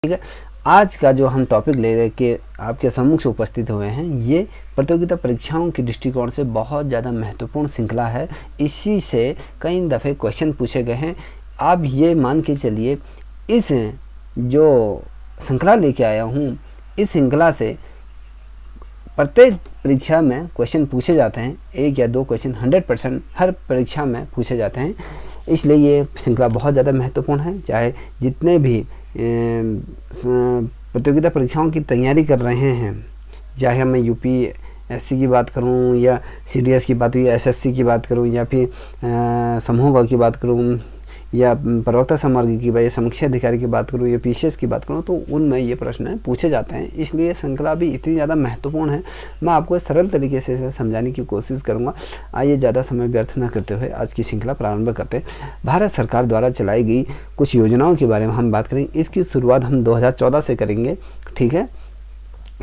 ठीक है। आज का जो हम टॉपिक ले के आपके सम्मुख से उपस्थित हुए हैं, ये प्रतियोगिता परीक्षाओं के दृष्टिकोण से बहुत ज़्यादा महत्वपूर्ण श्रृंखला है। इसी से कई दफ़े क्वेश्चन पूछे गए हैं। आप ये मान के चलिए, इस जो श्रृंखला लेके आया हूँ, इस श्रृंखला से प्रत्येक परीक्षा में क्वेश्चन पूछे जाते हैं। एक या दो क्वेश्चन 100% हर परीक्षा में पूछे जाते हैं। इसलिए ये श्रृंखला बहुत ज़्यादा महत्वपूर्ण है। चाहे जितने भी प्रतियोगिता परीक्षाओं की तैयारी कर रहे हैं, चाहे मैं यूपीएससी की बात करूं या सीडीएस की बात या एसएससी की बात करूं या फिर समूह की बात करूं या प्रवक्ता संवर्ग की बात या समीक्षा अधिकारी की बात करूं या पीसीएस की बात करूं, तो उनमें ये प्रश्न पूछे जाते हैं। इसलिए श्रृंखला भी इतनी ज़्यादा महत्वपूर्ण है। मैं आपको सरल तरीके से समझाने की कोशिश करूंगा। आइए ज़्यादा समय व्यर्थ न करते हुए आज की श्रृंखला प्रारंभ करते हैं। भारत सरकार द्वारा चलाई गई कुछ योजनाओं के बारे में हम बात करेंगे। इसकी शुरुआत हम 2014 से करेंगे। ठीक है।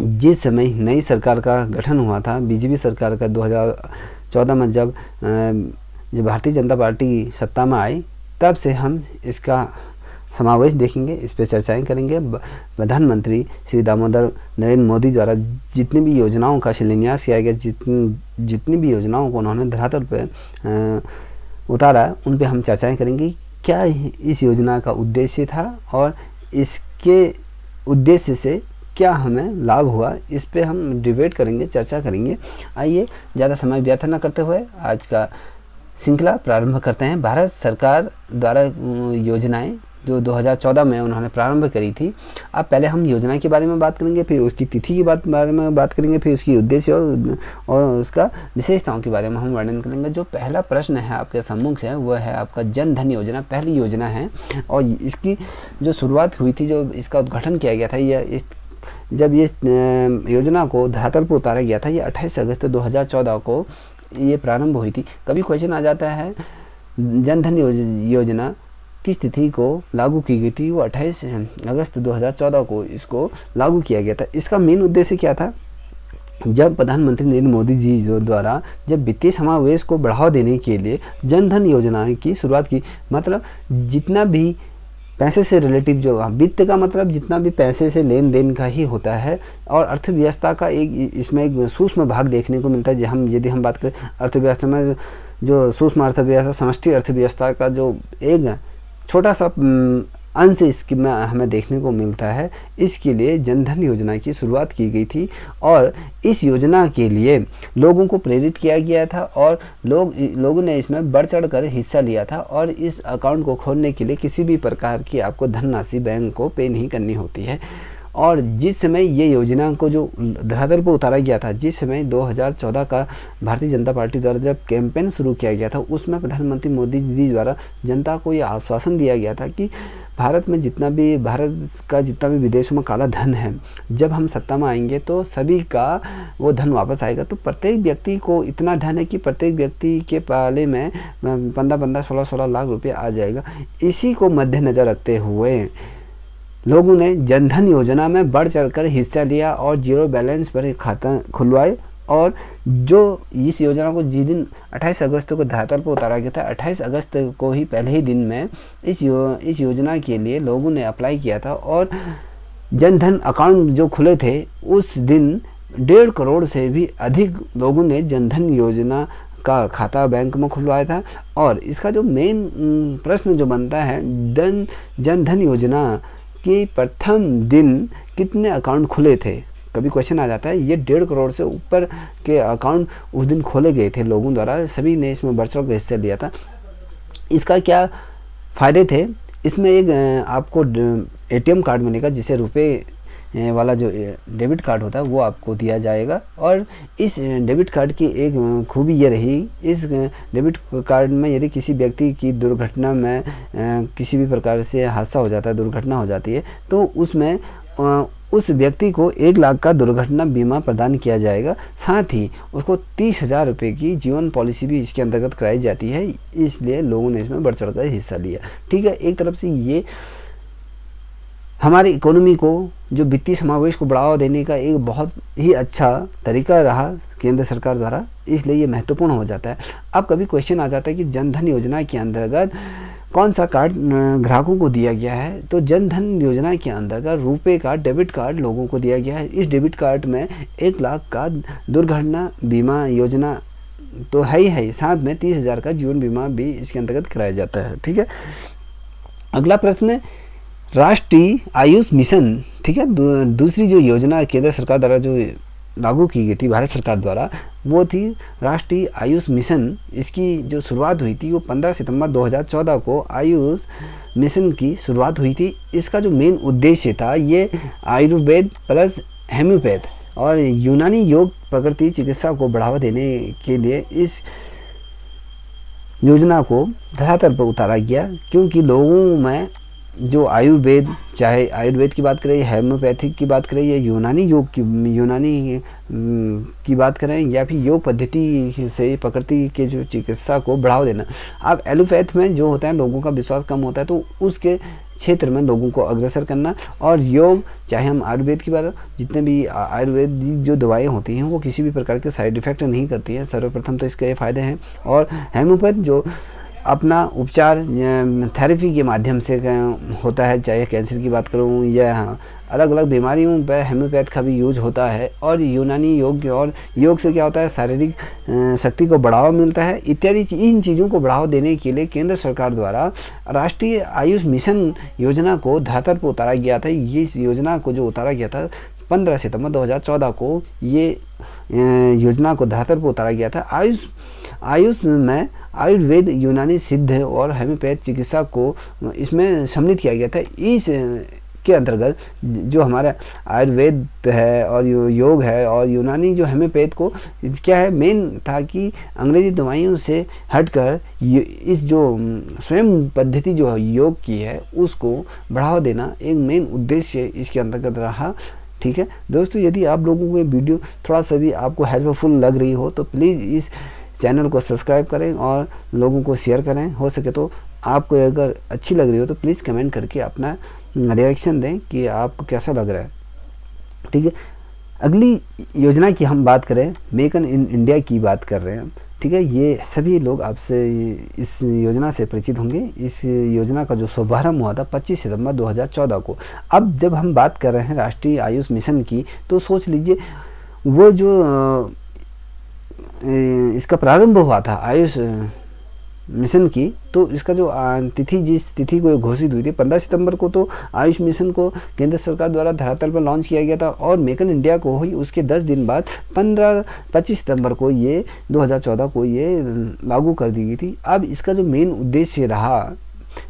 जिस समय नई सरकार का गठन हुआ था, बीजेपी सरकार का 2014 में जब भारतीय जनता पार्टी सत्ता में आई, तब से हम इसका समावेश देखेंगे, इस पर चर्चाएं करेंगे। प्रधानमंत्री श्री दामोदर नरेंद्र मोदी द्वारा जितनी भी योजनाओं का शिलान्यास किया गया, जितनी भी योजनाओं को उन्होंने धरातल पर उतारा, उन पे हम चर्चाएं करेंगे। क्या इस योजना का उद्देश्य था और इसके उद्देश्य से क्या हमें लाभ हुआ, इस पे हम डिबेट करेंगे, चर्चा करेंगे। आइए ज़्यादा समय व्यर्थ न करते हुए आज का श्रृंखला प्रारंभ करते हैं। भारत सरकार द्वारा योजनाएं जो 2014 में उन्होंने प्रारंभ करी थी। अब पहले हम योजना के बारे में बात करेंगे, फिर उसकी तिथि के बारे में बात करेंगे, फिर उसकी उद्देश्य और उसका विशेषताओं के बारे में हम वर्णन करेंगे। जो पहला प्रश्न है आपके सम्मुख से, वह है आपका जन धन योजना। पहली योजना है और इसकी जो शुरुआत हुई थी, जो इसका उद्घाटन किया गया था, जब ये योजना को धरातल पर उतारा गया था, ये 28 अगस्त 2014 को ये प्रारंभ हुई थी। कभी क्वेश्चन आ जाता है जन धन योजना किस तिथि को लागू की गई थी? वो 28 अगस्त 2014 को इसको लागू किया गया था। इसका मेन उद्देश्य क्या था? जब प्रधानमंत्री नरेंद्र मोदी जी द्वारा जब वित्तीय समावेश को बढ़ावा देने के लिए जन धन योजना की शुरुआत की, मतलब जितना भी पैसे से रिलेटिव, जो वित्त का मतलब जितना भी पैसे से लेन देन का ही होता है, और अर्थव्यवस्था का इसमें एक सूक्ष्म भाग देखने को मिलता है। यदि हम बात करें अर्थव्यवस्था में, जो सूक्ष्म अर्थव्यवस्था, समष्टि अर्थव्यवस्था का जो एक छोटा सा अंश इसमें हमें देखने को मिलता है। इसके लिए जन धन योजना की शुरुआत की गई थी और इस योजना के लिए लोगों को प्रेरित किया गया था और लोगों ने इसमें बढ़ चढ़ कर हिस्सा लिया था। और इस अकाउंट को खोलने के लिए किसी भी प्रकार की आपको धनराशि बैंक को पे नहीं करनी होती है। और जिस समय ये योजना को जो धरातल पर उतारा गया था, जिस समय 2014 का भारतीय जनता पार्टी द्वारा जब कैंपेन शुरू किया गया था, उसमें प्रधानमंत्री मोदी जी द्वारा जनता को ये आश्वासन दिया गया था कि भारत का जितना भी विदेशों में काला धन है, जब हम सत्ता में आएंगे तो सभी का वो धन वापस आएगा। तो प्रत्येक व्यक्ति को इतना धन है कि प्रत्येक व्यक्ति के पाले में 15-15, 16-16 लाख रुपये आ जाएगा। इसी को मद्देनज़र रखते हुए लोगों ने जनधन योजना में बढ़ चढ़कर हिस्सा लिया और जीरो बैलेंस पर खाता खुलवाए। और जो इस योजना को जिस दिन 28 अगस्त को धरातल पर उतारा गया था, 28 अगस्त को ही पहले ही दिन में इस योजना के लिए लोगों ने अप्लाई किया था और जनधन अकाउंट जो खुले थे, उस दिन 1.5 करोड़ से भी अधिक लोगों ने जनधन योजना का खाता बैंक में खुलवाया था। और इसका जो मेन प्रश्न जो बनता है, जनधन योजना कि प्रथम दिन कितने अकाउंट खुले थे? कभी क्वेश्चन आ जाता है। ये 1.5 करोड़ से ऊपर के अकाउंट उस दिन खोले गए थे लोगों द्वारा, सभी ने इसमें बढ़ चढ़ कर हिस्सा लिया था। इसका क्या फ़ायदे थे? इसमें एक आपको एटीएम कार्ड मिलेगा, जिसे रुपए वाला जो डेबिट कार्ड होता है वो आपको दिया जाएगा। और इस डेबिट कार्ड की एक खूबी ये रही, इस डेबिट कार्ड में यदि किसी व्यक्ति की दुर्घटना में किसी भी प्रकार से हादसा हो जाता है, दुर्घटना हो जाती है, तो उसमें उस व्यक्ति को 1 लाख का दुर्घटना बीमा प्रदान किया जाएगा। साथ ही उसको 30,000 रुपये की जीवन पॉलिसी भी इसके अंतर्गत कराई जाती है। इसलिए लोगों ने इसमें बढ़ चढ़ कर हिस्सा लिया। ठीक है। एक तरफ से ये हमारी इकोनॉमी को, जो वित्तीय समावेश को बढ़ावा देने का एक बहुत ही अच्छा तरीका रहा केंद्र सरकार द्वारा, इसलिए ये महत्वपूर्ण हो जाता है। अब कभी क्वेश्चन आ जाता है कि जनधन योजना के अंतर्गत कौन सा कार्ड ग्राहकों को दिया गया है, तो जन धन योजना के अंतर्गत रुपए कार्ड, डेबिट कार्ड लोगों को दिया गया है। इस डेबिट कार्ड में 1 लाख का दुर्घटना बीमा योजना तो है ही, साथ में 30,000 का जीवन बीमा भी इसके अंतर्गत कराया जाता है। ठीक है, अगला प्रश्न, राष्ट्रीय आयुष मिशन, ठीक है, दूसरी जो योजना केंद्र सरकार द्वारा जो लागू की गई थी भारत सरकार द्वारा, वो थी राष्ट्रीय आयुष मिशन। इसकी जो शुरुआत हुई थी वो 15 सितंबर 2014 को आयुष मिशन की शुरुआत हुई थी। इसका जो मेन उद्देश्य था, ये आयुर्वेद प्लस हेम्योपैथ और यूनानी योग प्रकृति चिकित्सा को बढ़ावा देने के लिए इस योजना को धरातल पर उतारा गया, क्योंकि लोगों में जो आयुर्वेद, चाहे आयुर्वेद की बात करें, हेम्योपैथिक की बात करें या यूनानी योग की बात करें या फिर योग पद्धति से प्रकृति के जो चिकित्सा को बढ़ावा देना। अब एलोपैथ में जो होता है लोगों का विश्वास कम होता है, तो उसके क्षेत्र में लोगों को अग्रसर करना। और योग, चाहे हम आयुर्वेद की बात, जितने भी आयुर्वेदिक जो दवाएं होती हैं वो किसी भी प्रकार के साइड इफ़ेक्ट नहीं करती हैं, सर्वप्रथम तो इसके ये फ़ायदे हैं। और हेम्योपैथ जो अपना उपचार थेरेपी के माध्यम से होता है, चाहे कैंसर की बात करूं या अलग अलग बीमारियों पर हेम्योपैथ का भी यूज होता है। और यूनानी योग, और योग से क्या होता है, शारीरिक शक्ति को बढ़ावा मिलता है इत्यादि। इन चीज़ों को बढ़ावा देने के लिए केंद्र सरकार द्वारा राष्ट्रीय आयुष मिशन योजना को धरातल पर उतारा गया था। ये इस योजना को जो उतारा गया था 15 सितंबर 2014 को, ये योजना को धरातल पर उतारा गया था। आयुष में आयुर्वेद, यूनानी सिद्ध और हेम्योपैथ चिकित्सा को इसमें सम्मिलित किया गया था। इस के अंतर्गत जो हमारा आयुर्वेद है और योग है और यूनानी जो हेम्योपैथ को क्या है, मेन था कि अंग्रेजी दवाइयों से हटकर इस जो स्वयं पद्धति जो योग की है उसको बढ़ावा देना एक मेन उद्देश्य इसके अंतर्गत रहा। ठीक है दोस्तों, यदि आप लोगों को ये वीडियो थोड़ा सा भी आपको हेल्पफुल लग रही हो तो प्लीज़ इस चैनल को सब्सक्राइब करें और लोगों को शेयर करें। हो सके तो आपको अगर अच्छी लग रही हो तो प्लीज़ कमेंट करके अपना रिएक्शन दें कि आपको कैसा लग रहा है। ठीक है, अगली योजना की हम बात करें, मेक इन इंडिया की बात कर रहे हैं। ठीक है, ये सभी लोग आपसे इस योजना से परिचित होंगे। इस योजना का जो शुभारंभ हुआ था 25 सितंबर 2014 को। अब जब हम बात कर रहे हैं राष्ट्रीय आयुष मिशन की, तो सोच लीजिए वो जो इसका प्रारंभ हुआ था आयुष मिशन की, तो इसका जो तिथि, जिस तिथि को घोषित हुई थी 15 सितंबर को, तो आयुष मिशन को केंद्र सरकार द्वारा धरातल पर लॉन्च किया गया था। और मेक इन इंडिया को हुई उसके 10 दिन बाद 25 सितंबर को ये 2014 को ये लागू कर दी गई थी। अब इसका जो मेन उद्देश्य रहा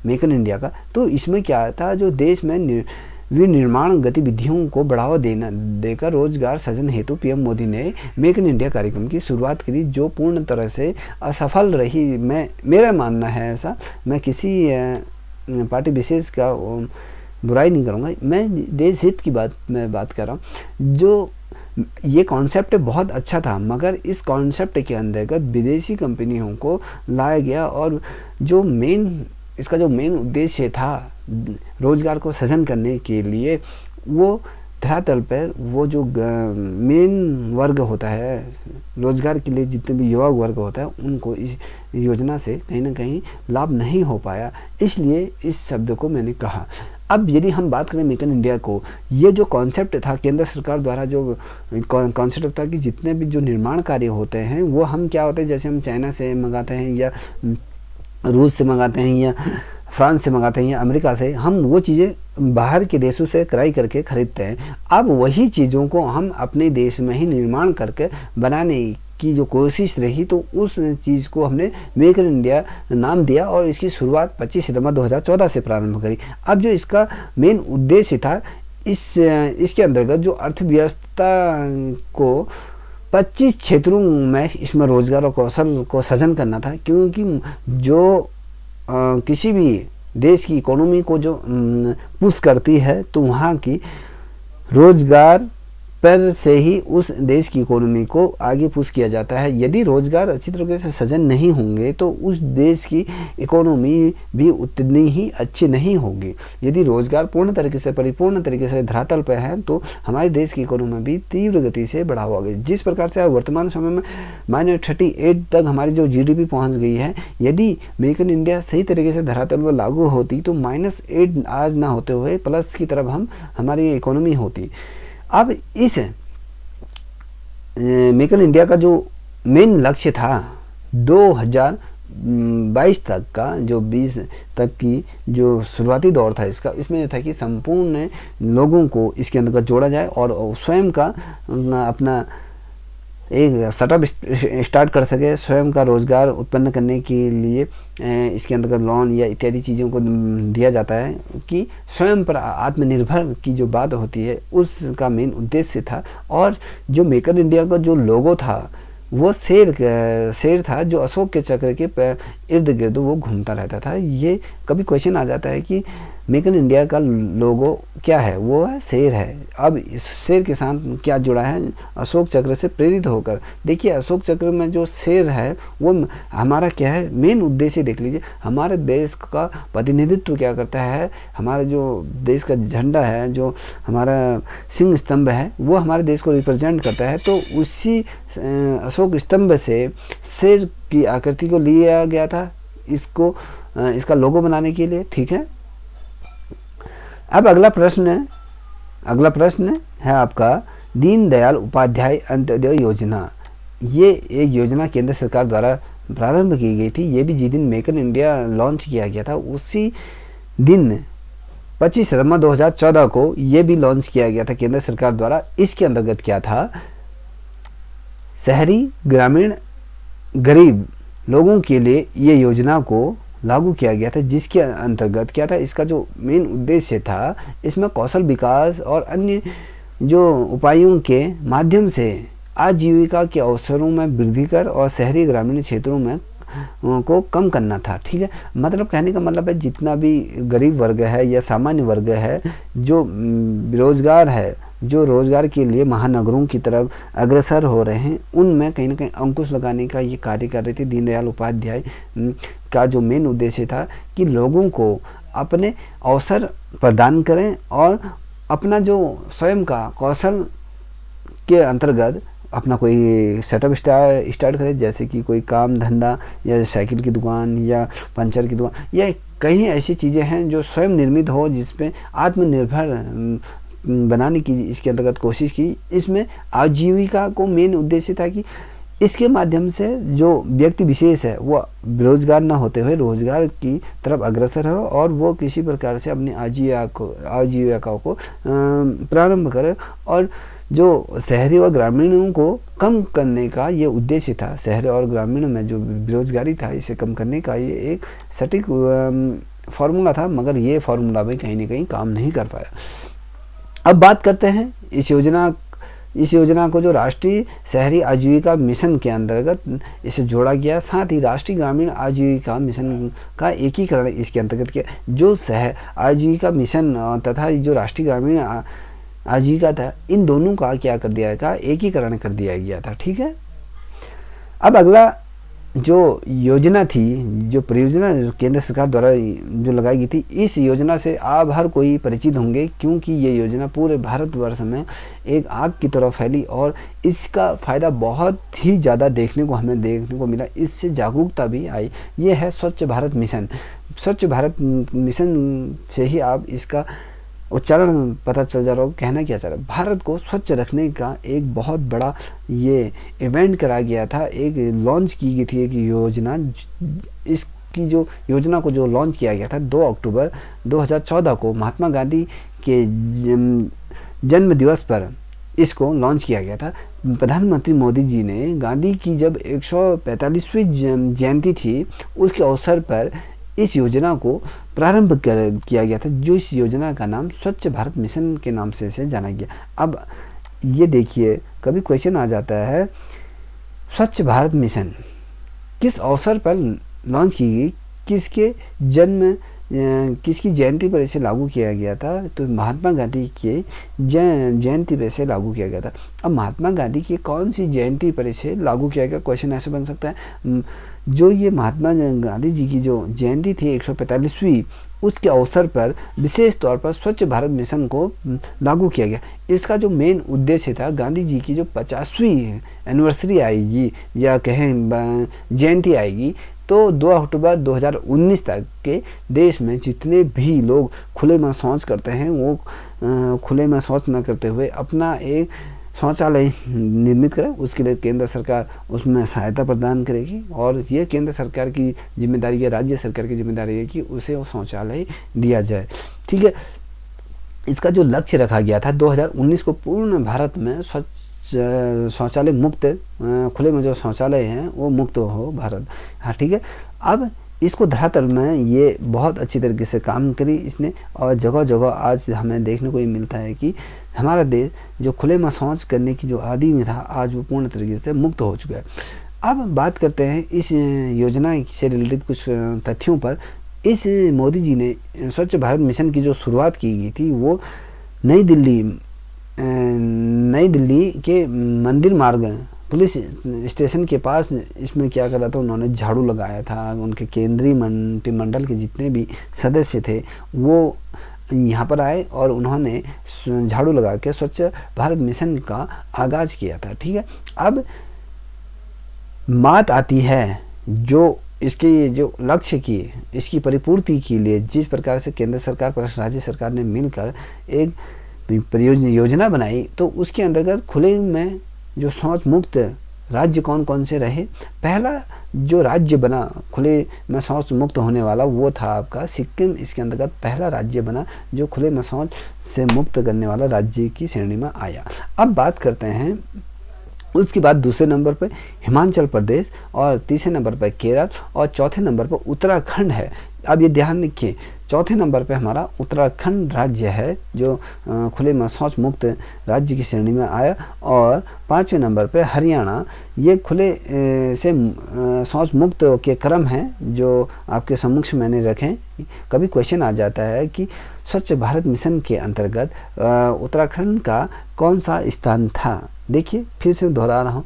मेक इन इंडिया का, तो इसमें क्या था, जो देश में विनिर्माण गतिविधियों को बढ़ावा देकर रोजगार सृजन हेतु पीएम मोदी ने मेक इन इंडिया कार्यक्रम की शुरुआत करी, जो पूर्ण तरह से असफल रही। मेरा मानना है ऐसा, मैं किसी पार्टी विशेष का बुराई नहीं करूँगा, मैं देश हित की बात कर रहा हूँ। जो ये कॉन्सेप्ट बहुत अच्छा था, मगर इस कॉन्सेप्ट के अंतर्गत विदेशी कंपनियों को लाया गया और इसका जो मेन उद्देश्य था रोजगार को सृजन करने के लिए, वो धरातल पर वो जो मेन वर्ग होता है रोजगार के लिए, जितने भी युवा वर्ग होता है, उनको इस योजना से कहीं ना कहीं लाभ नहीं हो पाया। इसलिए इस शब्द को मैंने कहा। अब यदि हम बात करें मेक इन इंडिया को, ये जो कॉन्सेप्ट था केंद्र सरकार द्वारा, जो कॉन्सेप्ट था कि जितने भी जो निर्माण कार्य होते हैं वो हम क्या होते हैं, जैसे हम चाइना से मंगाते हैं या रूस से मंगाते हैं या फ्रांस से मंगाते हैं या अमेरिका से, हम वो चीज़ें बाहर के देशों से क्रय करके खरीदते हैं। अब वही चीज़ों को हम अपने देश में ही निर्माण करके बनाने की जो कोशिश रही, तो उस चीज़ को हमने मेक इन इंडिया नाम दिया और इसकी शुरुआत 25 सितंबर 2014 से प्रारंभ करी। अब जो इसका मेन उद्देश्य था, इसके अंतर्गत जो अर्थव्यवस्था को 25 क्षेत्रों में इसमें रोजगार और कौशल को सृजन करना था, क्योंकि जो किसी भी देश की इकोनॉमी को जो पुश करती है, तो वहाँ की रोजगार पर से ही उस देश की इकोनॉमी को आगे पुश किया जाता है। यदि रोजगार अच्छी तरीके से सृजन नहीं होंगे तो उस देश की इकोनॉमी भी उतनी ही अच्छी नहीं होगी। यदि रोजगार पूर्ण तरीके से, परिपूर्ण तरीके से धरातल पर है तो हमारे देश की इकोनॉमी भी तीव्र गति से बढ़ावा होगी। जिस प्रकार से वर्तमान समय में -38 तक हमारी जो GDP पहुंच गई है, यदि मेक इन इंडिया सही तरीके से धरातल पर लागू होती तो -8 आज ना होते हुए प्लस की तरफ हमारी इकोनॉमी होती। अब इस मेक इन इंडिया का जो मेन लक्ष्य था 2022 तक का, जो 20 तक की जो शुरुआती दौर था इसका, इसमें यह था कि संपूर्ण लोगों को इसके अंतर्गत जोड़ा जाए और स्वयं का अपना एक स्टार्टअप स्टार्ट कर सके, स्वयं का रोजगार उत्पन्न करने के लिए इसके अंतर्गत लोन या इत्यादि चीज़ों को दिया जाता है कि स्वयं पर आत्मनिर्भर की जो बात होती है उसका मेन उद्देश्य था। और जो मेक इन इंडिया का जो लोगो था वो शेर था जो अशोक के चक्र के इर्द गिर्द वो घूमता रहता था। ये कभी क्वेश्चन आ जाता है कि मेक इन इंडिया का लोगो क्या है, वो है शेर है। अब इस शेर के साथ क्या जुड़ा है, अशोक चक्र से प्रेरित होकर। देखिए अशोक चक्र में जो शेर है वो हमारा क्या है, मेन उद्देश्य देख लीजिए, हमारे देश का प्रतिनिधित्व क्या करता है, हमारा जो देश का झंडा है, जो हमारा सिंह स्तंभ है, वो हमारे देश को रिप्रेजेंट करता है। तो उसी अशोक स्तंभ से शेर की आकृति को लिया गया था इसको इसका लोगो बनाने के लिए, ठीक है। अब अगला प्रश्न है आपका दीनदयाल उपाध्याय अंत्योदय योजना। ये एक योजना केंद्र सरकार द्वारा प्रारंभ की गई थी। ये भी जिस दिन मेक इन इंडिया लॉन्च किया गया था उसी दिन 25 सितंबर 2014 को ये भी लॉन्च किया गया था केंद्र सरकार द्वारा। इसके अंतर्गत क्या था, शहरी ग्रामीण गरीब लोगों के लिए ये योजना को लागू किया गया था, जिसके अंतर्गत क्या था, इसका जो मेन उद्देश्य था इसमें कौशल विकास और अन्य जो उपायों के माध्यम से आजीविका के अवसरों में वृद्धि कर और शहरी ग्रामीण क्षेत्रों में को कम करना था, ठीक है। मतलब कहने का मतलब है जितना भी गरीब वर्ग है या सामान्य वर्ग है जो बेरोजगार है, जो रोजगार के लिए महानगरों की तरफ अग्रसर हो रहे हैं, उनमें कहीं ना कहीं अंकुश लगाने का ये कार्य कर रहे थे। दीनदयाल उपाध्याय का जो मेन उद्देश्य था कि लोगों को अपने अवसर प्रदान करें और अपना जो स्वयं का कौशल के अंतर्गत अपना कोई सेटअप स्टार्ट करे, जैसे कि कोई काम धंधा या साइकिल की दुकान या पंचर की दुकान या कई ऐसी चीज़ें हैं जो स्वयं निर्मित हो, जिसपे आत्मनिर्भर बनाने की इसके अंतर्गत कोशिश की। इसमें आजीविका को मेन उद्देश्य था कि इसके माध्यम से जो व्यक्ति विशेष है वो बेरोजगार न होते हुए रोजगार की तरफ अग्रसर हो और वो किसी प्रकार से अपनी आजीविका को प्रारंभ करे। और जो शहरी और ग्रामीणों को कम करने का ये उद्देश्य था, शहर और ग्रामीण में जो बेरोजगारी था इसे कम करने का ये एक सटीक फार्मूला था, मगर ये फार्मूला भी कहीं ना कहीं काम नहीं कर पाया। अब बात करते हैं इस योजना को जो राष्ट्रीय शहरी आजीविका मिशन के अंतर्गत इसे जोड़ा गया, साथ ही राष्ट्रीय ग्रामीण आजीविका मिशन का एकीकरण इसके अंतर्गत किया। जो शहर आजीविका मिशन तथा जो राष्ट्रीय ग्रामीण आजीविका था, इन दोनों का क्या कर दिया गया, एकीकरण कर दिया गया था, ठीक है। अब अगला जो योजना थी, जो परियोजना जो केंद्र सरकार द्वारा जो लगाई गई थी, इस योजना से आप हर कोई परिचित होंगे, क्योंकि ये योजना पूरे भारतवर्ष में एक आग की तरह फैली और इसका फ़ायदा बहुत ही ज़्यादा हमें देखने को मिला। इससे जागरूकता भी आई। ये है स्वच्छ भारत मिशन। स्वच्छ भारत मिशन से ही आप इसका उच्चारण पता चल जा रहा हो, कहना क्या चाह रहा है। भारत को स्वच्छ रखने का एक बहुत बड़ा ये इवेंट करा गया था, एक लॉन्च की गई थी एक योजना। इसकी जो योजना को जो लॉन्च किया गया था 2 अक्टूबर 2014 को महात्मा गांधी के जन्म दिवस पर इसको लॉन्च किया गया था। प्रधानमंत्री मोदी जी ने गांधी की जब 145वीं जयंती थी उसके अवसर पर इस योजना को प्रारंभ किया गया था, जो इस योजना का नाम स्वच्छ भारत मिशन के नाम से इसे जाना गया। अब ये देखिए, कभी क्वेश्चन आ जाता है स्वच्छ भारत मिशन किस अवसर पर लॉन्च की गई, किसके जन्म किसकी जयंती पर इसे लागू किया गया था? तो महात्मा गांधी के जयंती पर इसे लागू किया गया था। अब महात्मा गांधी की कौन सी जयंती पर इसे लागू किया गया? क्वेश्चन ऐसे बन सकता है। जो ये महात्मा गांधी जी की जो जयंती थी 145वीं, उसके अवसर पर विशेष तौर पर स्वच्छ भारत मिशन को लागू किया गया। इसका जो मेन उद्देश्य था, गांधी जी की जो 50वीं एनिवर्सरी आएगी या कहें जयंती आएगी, तो 2 अक्टूबर 2019 तक के देश में जितने भी लोग खुले में शौच करते हैं, वो खुले में शौच न करते हुए अपना एक शौचालय निर्मित करें। उसके लिए केंद्र सरकार उसमें सहायता प्रदान करेगी, और ये केंद्र सरकार की जिम्मेदारी है, राज्य सरकार की जिम्मेदारी है कि उसे वो शौचालय दिया जाए। ठीक है, इसका जो लक्ष्य रखा गया था 2019 को पूर्ण भारत में स्वच्छ शौचालय मुक्त, खुले में जो शौचालय हैं वो मुक्त हो भारत। हाँ ठीक है, अब इसको धरातल में ये बहुत अच्छी तरीके से काम करी इसने, और जगह जगह आज हमें देखने को ये मिलता है कि हमारा देश जो खुले में शौच करने की जो आदि में था, आज वो पूर्ण तरीके से मुक्त हो चुका है। अब बात करते हैं इस योजना से रिलेटेड कुछ तथ्यों पर। इस मोदी जी ने स्वच्छ भारत मिशन की जो शुरुआत की गई थी, वो नई दिल्ली के मंदिर मार्ग पुलिस स्टेशन के पास इसमें क्या करा था, उन्होंने झाड़ू लगाया था। उनके केंद्रीय मंत्रिमंडल के जितने भी सदस्य थे वो यहाँ पर आए और उन्होंने झाड़ू लगा के स्वच्छ भारत मिशन का आगाज किया था। ठीक है, अब बात आती है जो इसके जो लक्ष्य की, इसकी परिपूर्ति के लिए जिस प्रकार से केंद्र सरकार पर राज्य सरकार ने मिलकर एक योजना बनाई, तो उसके अंतर्गत खुले में जो शौच मुक्त राज्य कौन कौन से रहे। पहला जो राज्य बना खुले में शौच मुक्त होने वाला, वो था आपका सिक्किम। इसके अंतर्गत पहला राज्य बना जो खुले में शौच से मुक्त करने वाला राज्य की श्रेणी में आया। अब बात करते हैं उसके बाद दूसरे नंबर पर हिमाचल प्रदेश, और तीसरे नंबर पर केरल, और चौथे नंबर पर उत्तराखंड है। अब ये ध्यान रखिए, चौथे नंबर पे हमारा उत्तराखंड राज्य है जो खुले में शौच मुक्त राज्य की श्रेणी में आया, और पाँचवें नंबर पे हरियाणा। ये खुले से शौच मुक्त के क्रम हैं जो आपके सम्मुख मैंने रखे। कभी क्वेश्चन आ जाता है कि स्वच्छ भारत मिशन के अंतर्गत उत्तराखंड का कौन सा स्थान था। देखिए फिर से दोहरा रहा हूँ,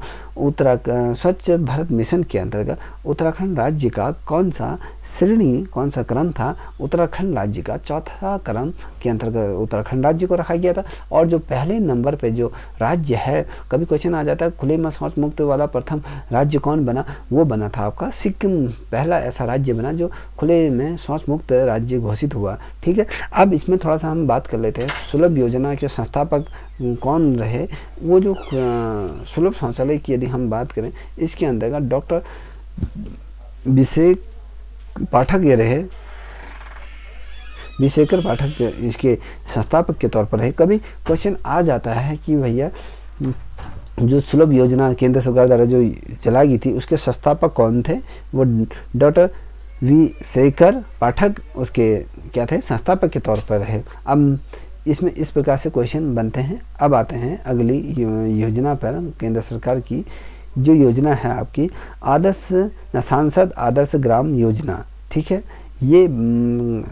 स्वच्छ भारत मिशन के अंतर्गत उत्तराखंड राज्य का कौन सा श्रेणी, कौन सा क्रम था। उत्तराखंड राज्य का चौथा क्रम के अंतर्गत उत्तराखंड राज्य को रखा गया था। और जो पहले नंबर पे जो राज्य है, कभी क्वेश्चन आ जाता है खुले में शौच मुक्त वाला प्रथम राज्य कौन बना, वो बना था आपका सिक्किम। पहला ऐसा राज्य बना जो खुले में शौच मुक्त राज्य घोषित हुआ। ठीक है, अब इसमें थोड़ा सा हम बात कर लेते हैं सुलभ योजना के संस्थापक कौन रहे। वो जो सुलभ शौचालय की यदि हम बात करें, इसके अंतर्गत डॉक्टर विशेखर पाठक इसके संस्थापक के तौर पर है। कभी क्वेश्चन आ जाता है कि भैया जो सुलभ योजना केंद्र सरकार द्वारा जो चलाई गई थी, उसके संस्थापक कौन थे। वो डॉक्टर विशेखर पाठक उसके क्या थे, संस्थापक के तौर पर है। अब इसमें इस प्रकार से क्वेश्चन बनते हैं। अब आते हैं अगली योजना पर। केंद्र सरकार की जो योजना है आपकी सांसद आदर्श ग्राम योजना। ठीक है, ये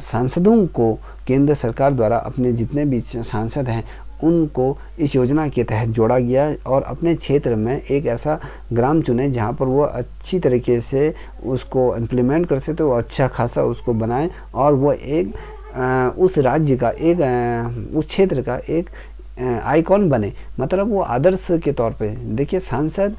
सांसदों को केंद्र सरकार द्वारा अपने जितने भी सांसद हैं उनको इस योजना के तहत जोड़ा गया, और अपने क्षेत्र में एक ऐसा ग्राम चुने जहाँ पर वो अच्छी तरीके से उसको इम्प्लीमेंट कर सके, तो वो अच्छा खासा उसको बनाए, और वो एक उस राज्य का एक उस क्षेत्र का एक आइकॉन बने। मतलब वो आदर्श के तौर पे। देखिए सांसद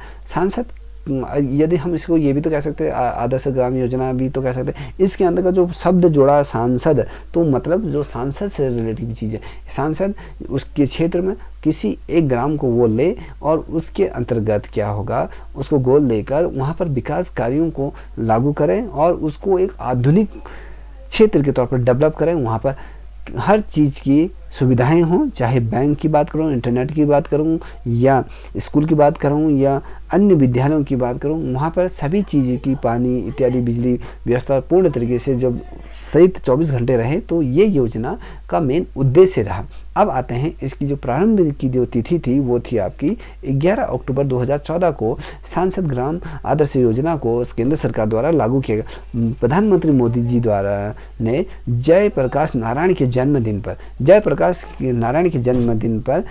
यदि हम इसको ये भी तो कह सकते हैं, आदर्श ग्राम योजना भी तो कह सकते हैं। इसके अंदर का जो शब्द जोड़ा सांसद, तो मतलब जो सांसद से रिलेटिव चीज़ है। सांसद उसके क्षेत्र में किसी एक ग्राम को वो ले, और उसके अंतर्गत क्या होगा, उसको गोद लेकर वहाँ पर विकास कार्यों को लागू करें, और उसको एक आधुनिक क्षेत्र के तौर पर डेवलप करें। वहाँ पर हर चीज़ की सुविधाएं हों, चाहे बैंक की बात करूं, इंटरनेट की बात करूं, या स्कूल की बात करूं, या अन्य विद्यालयों की बात करूं, वहाँ पर सभी चीज़ें की पानी इत्यादि बिजली व्यवस्था पूर्ण तरीके से जब सहित 24 घंटे रहे, तो ये योजना का मेन उद्देश्य रहा। अब आते हैं इसकी जो प्रारंभ की जो तिथि थी वो थी आपकी 11 अक्टूबर 2014 को सांसद ग्राम आदर्श योजना को केंद्र सरकार द्वारा लागू किया गया। प्रधानमंत्री मोदी जी द्वारा ने जयप्रकाश नारायण के जन्मदिन पर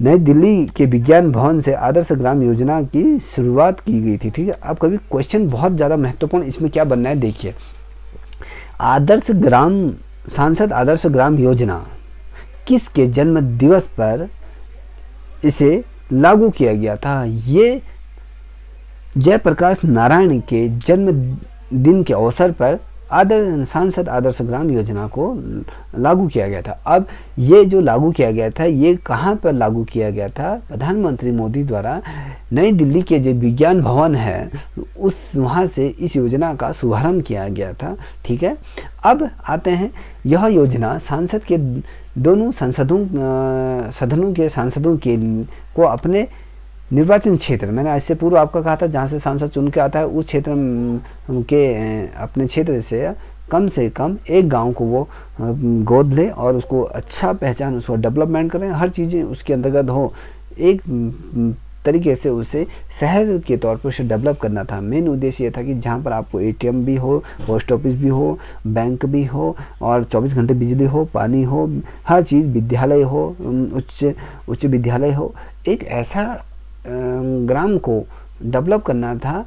नई दिल्ली के विज्ञान भवन से आदर्श ग्राम योजना की शुरुआत की गई थी। ठीक है, अब कभी क्वेश्चन बहुत ज़्यादा महत्वपूर्ण इसमें क्या बनना है, देखिए सांसद आदर्श ग्राम योजना किसके जन्म दिवस पर इसे लागू किया गया था? ये जयप्रकाश नारायण के जन्म दिन के अवसर पर सांसद आदर्श ग्राम योजना को लागू किया गया था। अब ये जो लागू किया गया था, ये कहाँ पर लागू किया गया था? प्रधानमंत्री मोदी द्वारा नई दिल्ली के जो विज्ञान भवन है वहाँ से इस योजना का शुभारंभ किया गया था। ठीक है, अब आते हैं यह योजना सांसद के दोनों सदनों के सांसदों को अपने निर्वाचन क्षेत्र, मैंने इससे पूर्व आपका कहा था जहाँ से सांसद चुन के आता है उस क्षेत्र के अपने क्षेत्र से कम एक गांव को वो गोद ले और उसको अच्छा पहचान, उसको डेवलपमेंट करें, हर चीज़ें उसके अंतर्गत हो, एक तरीके से उसे शहर के तौर पर उसे डेवलप करना था। मेन उद्देश्य ये था कि जहाँ पर आपको एटीएम भी हो, पोस्ट ऑफिस भी हो, बैंक भी हो और 24 घंटे बिजली हो, पानी हो, हर चीज़, विद्यालय हो, उच्च विद्यालय हो, एक ऐसा ग्राम को डेवलप करना था,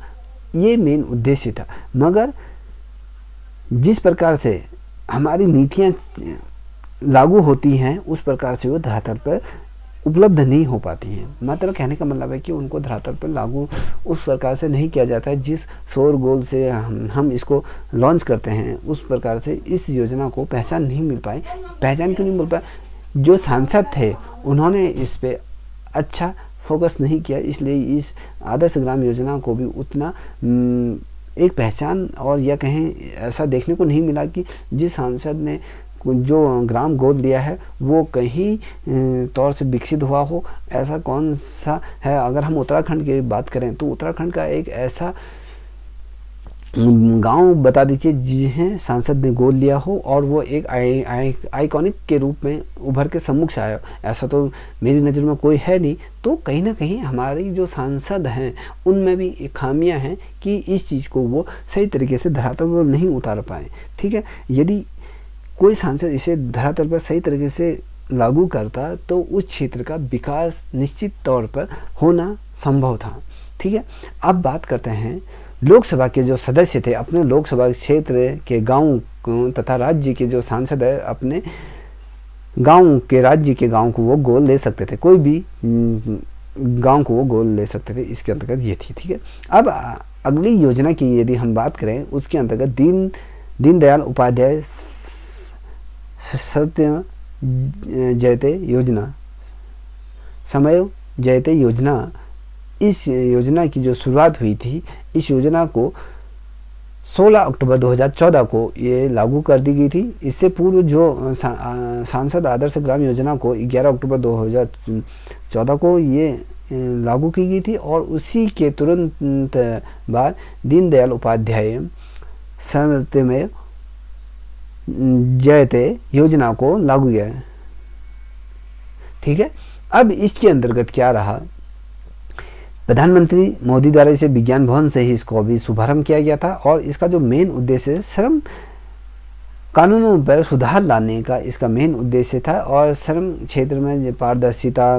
ये मेन उद्देश्य था। मगर जिस प्रकार से हमारी नीतियाँ लागू होती हैं उस प्रकार से वो धरातल पर उपलब्ध नहीं हो पाती हैं। मतलब कहने का मतलब है कि उनको धरातल पर लागू उस प्रकार से नहीं किया जाता है जिस शोर गोल से हम इसको लॉन्च करते हैं, उस प्रकार से इस योजना को पहचान नहीं मिल पाई। पहचान क्यों नहीं मिल पाई? जो सांसद थे उन्होंने इस पर अच्छा फोकस नहीं किया, इसलिए इस आदर्श ग्राम योजना को भी उतना एक पहचान और या कहें ऐसा देखने को नहीं मिला कि जिस सांसद ने जो ग्राम गोद लिया है वो कहीं तौर से विकसित हुआ हो, ऐसा कौन सा है। अगर हम उत्तराखंड की बात करें तो उत्तराखंड का एक ऐसा गांव बता दीजिए जिन्हें सांसद ने गोद लिया हो और वो एक आइकॉनिक के रूप में उभर के सम्मुख से आया। ऐसा तो मेरी नज़र में कोई है नहीं। तो कहीं ना कहीं हमारी जो सांसद हैं उनमें भी खामियां हैं कि इस चीज़ को वो सही तरीके से धरातल पर नहीं उतार पाए। ठीक है, यदि कोई सांसद इसे धरातल पर सही तरीके से लागू करता तो उस क्षेत्र का विकास निश्चित तौर पर होना संभव था। ठीक है, अब बात करते हैं लोकसभा के जो सदस्य थे अपने लोकसभा क्षेत्र के गांव तथा राज्य के जो सांसद है अपने गांव के राज्य के गांव को वो गोद ले सकते थे, कोई भी गांव को वो गोद ले सकते थे। इसके अंतर्गत ये थी। ठीक है, अब अगली योजना की यदि हम बात करें उसके अंतर्गत दीनदयाल उपाध्याय सत्य जयते योजना, समय जयते योजना, इस योजना की जो शुरुआत हुई थी, इस योजना को 16 अक्टूबर 2014 को ये लागू कर दी गई थी। इससे पूर्व जो सांसद आदर्श ग्राम योजना को 11 अक्टूबर 2014 को ये लागू की गई थी और उसी के तुरंत बाद दीनदयाल उपाध्याय सत्यमेव जयते योजना को लागू किया। ठीक है, अब इसके अंतर्गत क्या रहा, प्रधानमंत्री मोदी द्वारा इसे विज्ञान भवन से ही इसको अभी शुभारंभ किया गया था और इसका जो मेन उद्देश्य है श्रम कानूनों पर सुधार लाने का इसका मेन उद्देश्य था और श्रम क्षेत्र में पारदर्शिता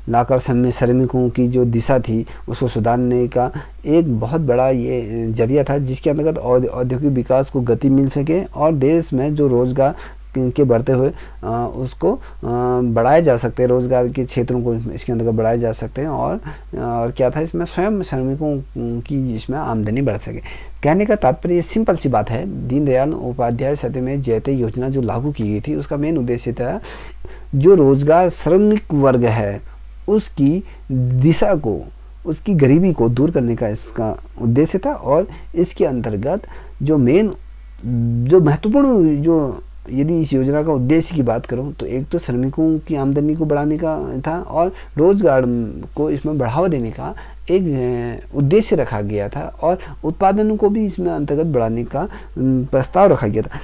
लाकर श्रमिकों की जो दिशा थी उसको सुधारने का एक बहुत बड़ा ये जरिया था जिसके अंतर्गत औद्योगिक विकास को गति मिल सके और देश में जो रोजगार के बढ़ते हुए उसको बढ़ाया जा सकते हैं, रोजगार के क्षेत्रों को इसके अंतर्गत बढ़ाए जा सकते हैं और क्या था इसमें स्वयं श्रमिकों की इसमें आमदनी बढ़ सके। कहने का तात्पर्य सिंपल सी बात है, दीनदयाल उपाध्याय सत्यमेव जयते योजना जो लागू की गई थी उसका मेन उद्देश्य था जो रोजगार श्रमिक वर्ग है उसकी दिशा को, उसकी गरीबी को दूर करने का इसका उद्देश्य था और इसके अंतर्गत जो महत्वपूर्ण जो यदि इस योजना का उद्देश्य की बात करूं तो एक तो श्रमिकों की आमदनी को बढ़ाने का था और रोजगार को इसमें बढ़ावा देने का एक उद्देश्य रखा गया था और उत्पादन को भी इसमें अंतर्गत बढ़ाने का प्रस्ताव रखा गया था।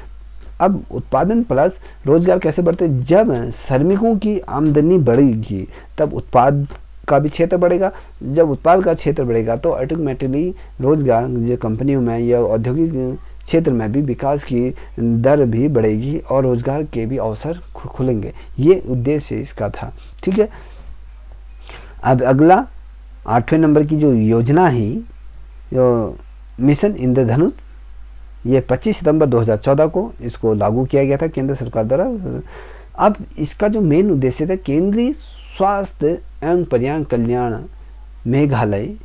अब उत्पादन प्लस रोजगार कैसे बढ़ते, जब श्रमिकों की आमदनी बढ़ेगी तब उत्पाद का भी क्षेत्र बढ़ेगा, जब उत्पाद का क्षेत्र बढ़ेगा तो ऑटोमेटिकली रोजगार जो कंपनियों में या औद्योगिक क्षेत्र में भी विकास की दर भी बढ़ेगी और रोजगार के भी अवसर खुलेंगे। ये उद्देश्य इसका था। ठीक है, अब अगला 8वें नंबर की जो योजना है जो मिशन इंद्रधनुष, ये 25 सितंबर 2014 को इसको लागू किया गया था केंद्र सरकार द्वारा। अब इसका जो मेन उद्देश्य था, केंद्रीय स्वास्थ्य एवं परिवार कल्याण मेघालय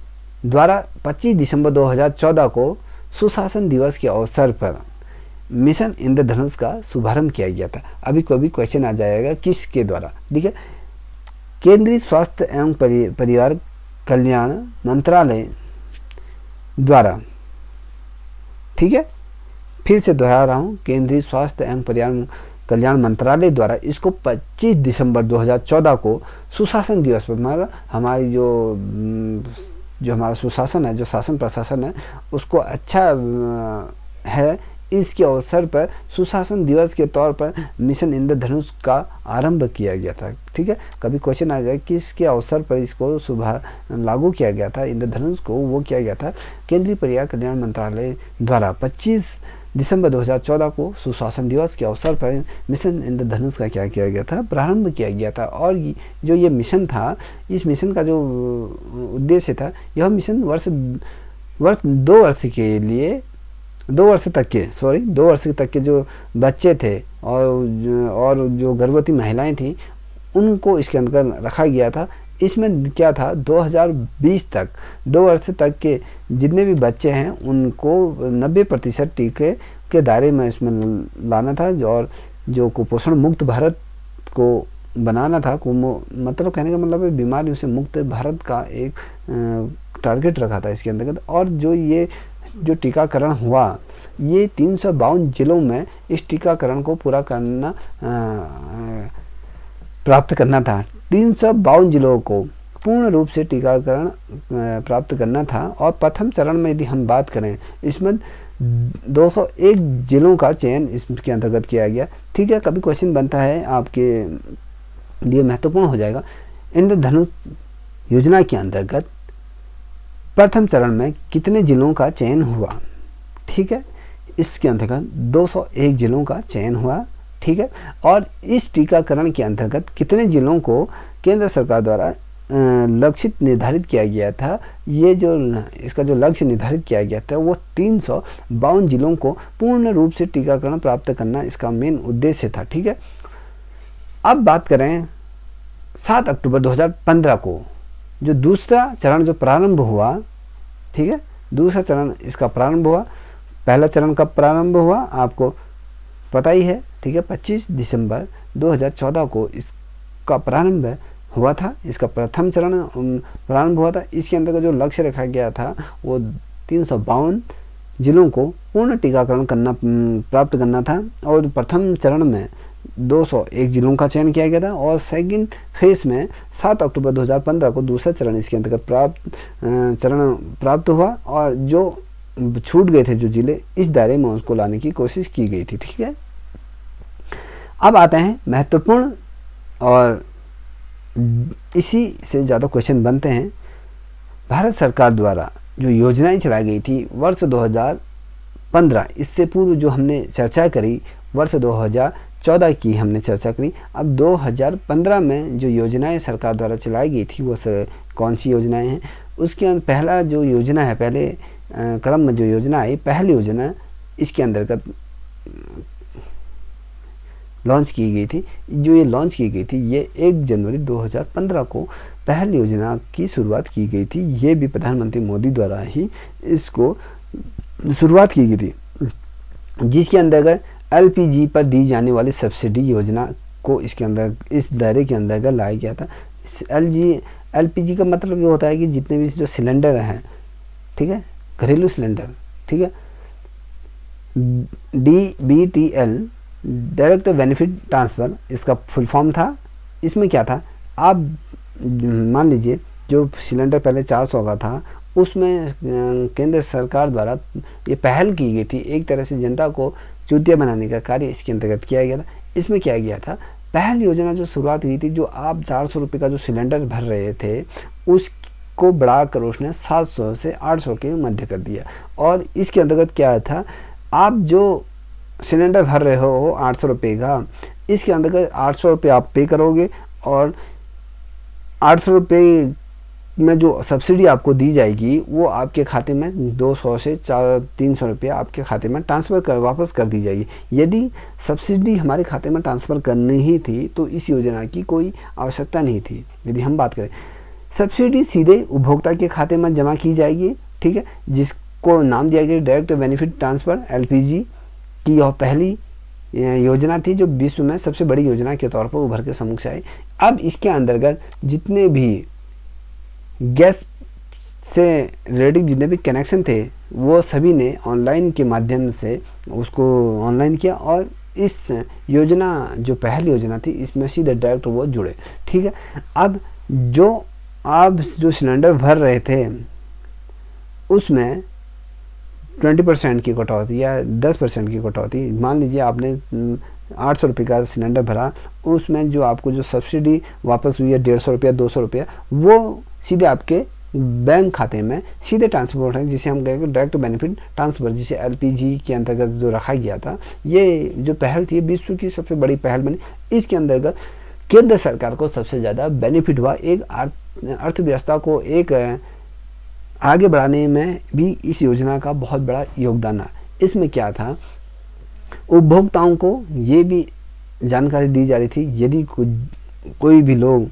द्वारा 25 दिसंबर 2014 को सुशासन दिवस के अवसर पर मिशन इंद्रधनुष का शुभारंभ किया गया था। अभी कोई भी क्वेश्चन आ जाएगा किसके द्वारा, ठीक है, केंद्रीय स्वास्थ्य एवं परिवार कल्याण मंत्रालय द्वारा। ठीक है, फिर से दोहरा रहा हूँ, केंद्रीय स्वास्थ्य एवं परिवार कल्याण मंत्रालय द्वारा इसको 25 दिसंबर 2014 को सुशासन दिवस पर मनाया। हमारी जो हमारा सुशासन है, जो शासन प्रशासन है, उसको अच्छा है, इसके अवसर पर सुशासन दिवस के तौर पर मिशन इंद्रधनुष का आरंभ किया गया था। ठीक है, कभी क्वेश्चन आ जाए किसके अवसर पर इसको लागू किया गया था इंद्रधनुष को, वो किया गया था केंद्रीय परिवार कल्याण मंत्रालय द्वारा 25 दिसंबर 2014 को सुशासन दिवस के अवसर पर मिशन इंद्रधनुष का क्या किया गया था, प्रारंभ किया गया था। और जो ये मिशन था, इस मिशन का जो उद्देश्य था, यह मिशन 2 वर्ष के लिए 2 वर्ष तक के जो बच्चे थे और जो गर्भवती महिलाएं थी उनको इसके अंदर रखा गया था। इसमें क्या था, 2020 तक 2 वर्ष तक के जितने भी बच्चे हैं उनको 90% टीके के दायरे में इसमें लाना था और जो कुपोषण मुक्त भारत को बनाना था। मतलब कहने का मतलब है बीमारियों से मुक्त भारत का एक टारगेट रखा था इसके अंतर्गत। और जो टीकाकरण हुआ, ये 352 जिलों में इस टीकाकरण को पूरा करना प्राप्त करना था। 352 जिलों को पूर्ण रूप से टीकाकरण प्राप्त करना था। और प्रथम चरण में यदि हम बात करें, इसमें 201 जिलों का चयन इसके अंतर्गत किया गया। ठीक है, कभी क्वेश्चन बनता है आपके लिए महत्वपूर्ण हो जाएगा, इंद्रधनुष योजना के अंतर्गत प्रथम चरण में कितने जिलों का चयन हुआ। ठीक है, इसके अंतर्गत 201 जिलों का चयन हुआ। ठीक है, और इस टीकाकरण के अंतर्गत कितने जिलों को केंद्र सरकार द्वारा लक्षित निर्धारित किया गया था, ये जो इसका जो लक्ष्य निर्धारित किया गया था वो 352 जिलों को पूर्ण रूप से टीकाकरण प्राप्त करना इसका मेन उद्देश्य था। ठीक है, अब बात करें 7 अक्टूबर 2015 को जो दूसरा चरण जो प्रारंभ हुआ। ठीक है, दूसरा चरण इसका प्रारंभ हुआ। पहला चरण कब प्रारंभ हुआ आपको पता ही है। ठीक है, 25 दिसंबर 2014 को इसका प्रारंभ हुआ था। इसका प्रथम चरण प्रारंभ हुआ था। इसके अंतर्गत जो लक्ष्य रखा गया था वो 352 जिलों को पूर्ण टीकाकरण प्राप्त करना था। और प्रथम चरण में 201 जिलों का चयन किया गया था और सेकंड फेज में 7 अक्टूबर 2015 को दूसरा चरण इसके अंतर्गत प्राप्त हुआ। और जो छूट गए थे जो जिले, इस दायरे में उसको लाने की कोशिश की गई थी। ठीक है, अब आते हैं महत्वपूर्ण और इसी से ज़्यादा क्वेश्चन बनते हैं। भारत सरकार द्वारा जो योजनाएं चलाई गई थी वर्ष 2015, इससे पूर्व जो हमने चर्चा करी वर्ष 2014 की हमने चर्चा करी। अब 2015 में जो योजनाएं सरकार द्वारा चलाई गई थी वो कौन सी योजनाएं हैं, उसके पहला जो योजना है, पहले क्रम में जो योजना आई, पहली योजना इसके अंतर्गत लॉन्च की गई थी। जो ये लॉन्च की गई थी ये 1 जनवरी 2015 को पहल योजना की शुरुआत की गई थी। ये भी प्रधानमंत्री मोदी द्वारा ही इसको शुरुआत की गई थी, जिसके अंतर्गत एलपीजी पर दी जाने वाली सब्सिडी योजना को इसके अंदर इस दायरे के अंतर्गत लाया गया था। एलपीजी का मतलब ये होता है कि जितने भी जो सिलेंडर हैं, ठीक है, घरेलू सिलेंडर, ठीक है, DBTL डायरेक्ट बेनिफिट ट्रांसफ़र इसका फुल फॉर्म था। इसमें क्या था, आप मान लीजिए जो सिलेंडर पहले 400 का था, उसमें केंद्र सरकार द्वारा ये पहल की गई थी, एक तरह से जनता को चूतिया बनाने का कार्य इसके अंतर्गत किया गया था। इसमें क्या गया था, पहल योजना जो शुरुआत हुई थी, जो आप 400 रुपये का जो सिलेंडर भर रहे थे उसको बढ़ाकर उसने 700 से 800 के मध्य कर दिया। और इसके अंतर्गत क्या था, आप जो सिलेंडर भर रहे हो 800 रुपये का, इसके अंतर्गत 800 रुपये आप पे करोगे और 800 रुपये में जो सब्सिडी आपको दी जाएगी वो आपके खाते में 200 से 300 रुपये आपके खाते में ट्रांसफ़र वापस कर दी जाएगी। यदि सब्सिडी हमारे खाते में ट्रांसफ़र करनी ही थी तो इस योजना की कोई आवश्यकता नहीं थी। यदि हम बात करें, सब्सिडी सीधे उपभोक्ता के खाते में जमा की जाएगी, ठीक है, जिसको नाम दिया गया डायरेक्ट बेनिफिट ट्रांसफ़र LPG की। यह पहली योजना थी जो विश्व में सबसे बड़ी योजना के तौर पर उभर के सम्मुख से आई। अब इसके अंतर्गत जितने भी गैस से रिलेटिव जितने भी कनेक्शन थे वो सभी ने ऑनलाइन के माध्यम से उसको ऑनलाइन किया और इस योजना जो पहली योजना थी इसमें सीधे डायरेक्ट वो जुड़े, ठीक है। अब जो आप जो सिलेंडर भर रहे थे उसमें 20% की कटौती या 10% की कटौती, मान लीजिए आपने 800 रुपये का सिलेंडर भरा, उसमें जो आपको जो सब्सिडी वापस हुई है 150 रुपया 200 रुपया, वो सीधे आपके बैंक खाते में सीधे ट्रांसफर है, जिसे हम कहेंगे डायरेक्ट बेनिफिट ट्रांसफ़र, जिसे LPG के अंतर्गत जो रखा गया था। ये जो पहल थी विश्व की सबसे बड़ी पहल बनी। इसके अंतर्गत केंद्र सरकार को सबसे ज़्यादा बेनिफिट हुआ, एक अर्थव्यवस्था को एक आगे बढ़ाने में भी इस योजना का बहुत बड़ा योगदान है। इसमें क्या था, उपभोक्ताओं को ये भी जानकारी दी जा रही थी, यदि कोई भी लोग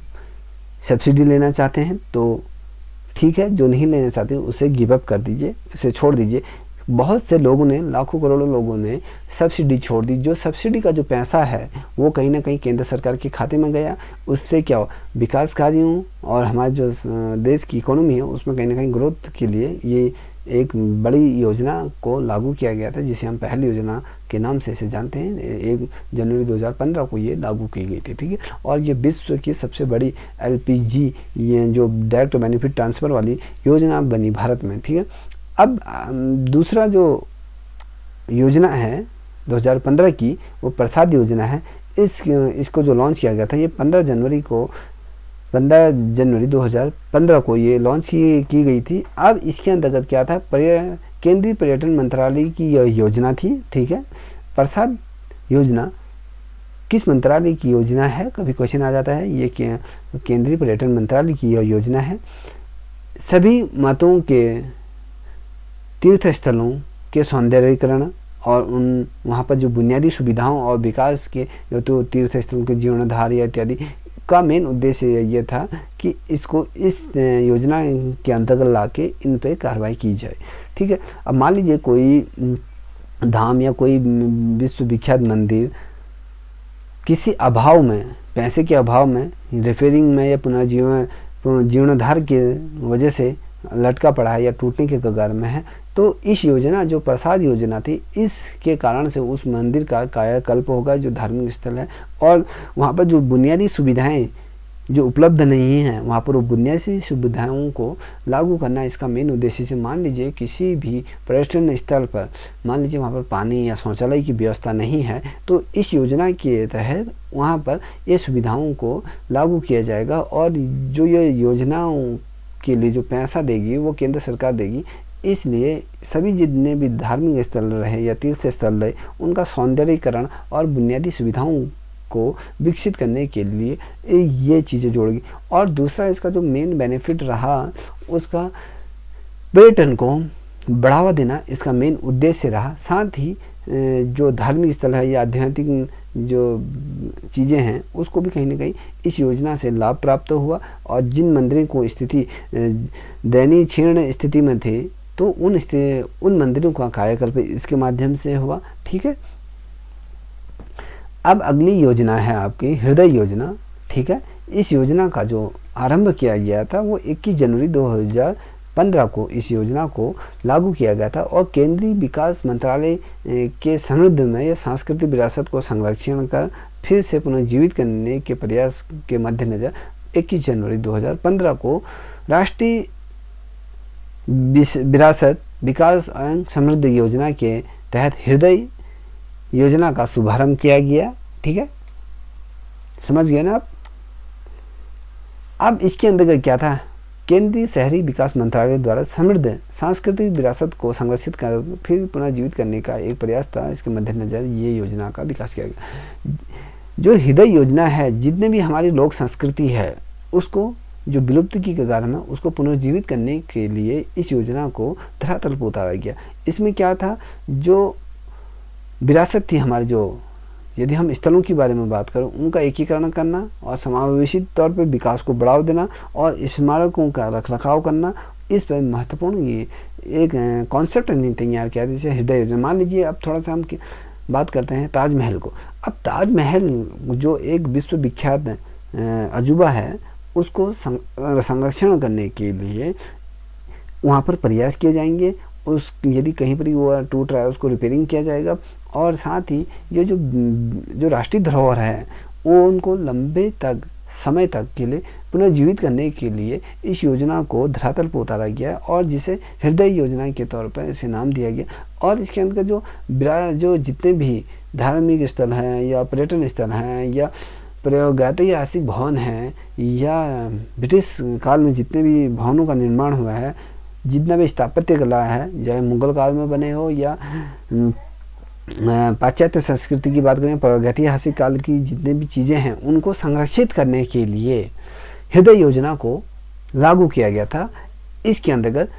सब्सिडी लेना चाहते हैं तो ठीक है, जो नहीं लेना चाहते उसे गिव अप कर दीजिए, उसे छोड़ दीजिए। बहुत से लोगों ने, लाखों करोड़ों लोगों ने सब्सिडी छोड़ दी। जो सब्सिडी का जो पैसा है वो कहीं ना कहीं केंद्र सरकार के खाते में गया। उससे क्या हो, विकास कार्यों और हमारे जो देश की इकोनॉमी है उसमें कहीं ना कहीं ग्रोथ के लिए ये एक बड़ी योजना को लागू किया गया था, जिसे हम पहली योजना के नाम से इसे जानते हैं। 1 जनवरी 2015 को ये लागू की गई थी, ठीक है। और ये विश्व की सबसे बड़ी LPG ये जो डायरेक्ट बेनिफिट ट्रांसफ़र वाली योजना बनी भारत में, ठीक है। अब दूसरा जो योजना है 2015 की, वो प्रसाद योजना है। इसको जो लॉन्च किया गया था ये 15 जनवरी 2015 को ये लॉन्च की गई थी। अब इसके अंतर्गत क्या था, केंद्रीय पर्यटन मंत्रालय की यह योजना थी, ठीक है। प्रसाद योजना किस मंत्रालय की योजना है, कभी क्वेश्चन आ जाता है। ये केंद्रीय पर्यटन मंत्रालय की यह योजना है। सभी मतों के तीर्थ स्थलों के सौंदर्यीकरण और वहाँ पर जो बुनियादी सुविधाओं और विकास के जो तीर्थ स्थलों के जीर्णोद्धार या इत्यादि का मेन उद्देश्य ये था कि इसको इस योजना के अंतर्गत लाके इन पे कार्रवाई की जाए, ठीक है। अब मान लीजिए कोई धाम या कोई विश्व विख्यात मंदिर किसी अभाव में, पैसे के अभाव में, रिपेयरिंग में या जीर्णोद्धार के वजह से लटका पड़ा है या टूटने के कगार में है, तो इस योजना जो प्रसाद योजना थी इसके कारण से उस मंदिर का कायाकल्प होगा, जो धार्मिक स्थल है। और वहाँ पर जो बुनियादी सुविधाएं जो उपलब्ध नहीं हैं, वहाँ पर वो बुनियादी सुविधाओं को लागू करना इसका मेन उद्देश्य से। मान लीजिए किसी भी पर्यटन स्थल पर, मान लीजिए वहाँ पर पानी या शौचालय की व्यवस्था नहीं है, तो इस योजना के तहत वहाँ पर ये सुविधाओं को लागू किया जाएगा। और जो ये योजनाओं के लिए जो पैसा देगी वो केंद्र सरकार देगी। इसलिए सभी जितने भी धार्मिक स्थल रहे या तीर्थ स्थल रहे, उनका सौंदर्यीकरण और बुनियादी सुविधाओं को विकसित करने के लिए ये चीज़ें जोड़ेगी। और दूसरा इसका जो मेन बेनिफिट रहा, उसका पर्यटन को बढ़ावा देना इसका मेन उद्देश्य रहा। साथ ही जो धार्मिक स्थल है या आध्यात्मिक जो चीज़ें हैं उसको भी कहीं ना कहीं इस योजना से लाभ प्राप्त हुआ। और जिन मंदिरों को स्थिति दयनीय क्षीण स्थिति में थे, तो उन मंदिरों का कायाकल्प इसके माध्यम से हुआ, ठीक है। अब अगली योजना है आपकी हृदय योजना, ठीक है। इस योजना का जो आरंभ किया गया था वो 21 जनवरी 2015 को इस योजना को लागू किया गया था और केंद्रीय विकास मंत्रालय के समृद्ध में यह सांस्कृतिक विरासत को संरक्षण कर फिर से पुनर्जीवित करने के प्रयास के मद्देनजर 21 जनवरी 2015 को राष्ट्रीय विरासत विकास एवं समृद्धि योजना के तहत हृदय योजना का शुभारंभ किया गया। ठीक है, समझ गए ना आप। अब इसके अंतर्गत क्या था, केंद्रीय शहरी विकास मंत्रालय द्वारा समृद्ध सांस्कृतिक विरासत को संरक्षित कर फिर पुनर्जीवित करने का एक प्रयास था। इसके मद्देनजर ये योजना का विकास किया गया। जो हृदय योजना है, जितने भी हमारी लोक संस्कृति है उसको जो विलुप्त की कगार में उसको पुनर्जीवित करने के लिए इस योजना को धरातल पर उतारा गया। इसमें क्या था, जो विरासत थी हमारी, जो यदि हम स्थलों के बारे में बात करें उनका एकीकरण करना और समावेशी तौर पर विकास को बढ़ावा देना और स्मारकों का रखरखाव करना, इस पर महत्वपूर्ण ये एक कॉन्सेप्ट तैयार किया जैसे हृदय योजना। मान लीजिए अब थोड़ा सा हम बात करते हैं ताजमहल को। अब ताजमहल जो एक विश्वविख्यात अजूबा है उसको संरक्षण करने के लिए वहाँ पर प्रयास किए जाएंगे। उस यदि कहीं पर वो टूट रहा है उसको रिपेयरिंग किया जाएगा और साथ ही ये जो राष्ट्रीय धरोहर है वो उनको लंबे तक समय तक के लिए पुनर्जीवित करने के लिए इस योजना को धरातल पर उतारा गया और जिसे हृदय योजना के तौर पर इसे नाम दिया गया। और इसके अंदर जो जितने भी धार्मिक स्थल हैं या पर्यटन स्थल हैं या ऐतिहासिक भवन हैं या ब्रिटिश काल में जितने भी भवनों का निर्माण हुआ है, जितना भी स्थापत्य कला है, चाहे मुगल काल में बने हो या पाश्चात्य संस्कृति की बात करें, प्रागैतिहासिक काल की जितने भी चीज़ें हैं उनको संरक्षित करने के लिए हृदय योजना को लागू किया गया था। इसके अंतर्गत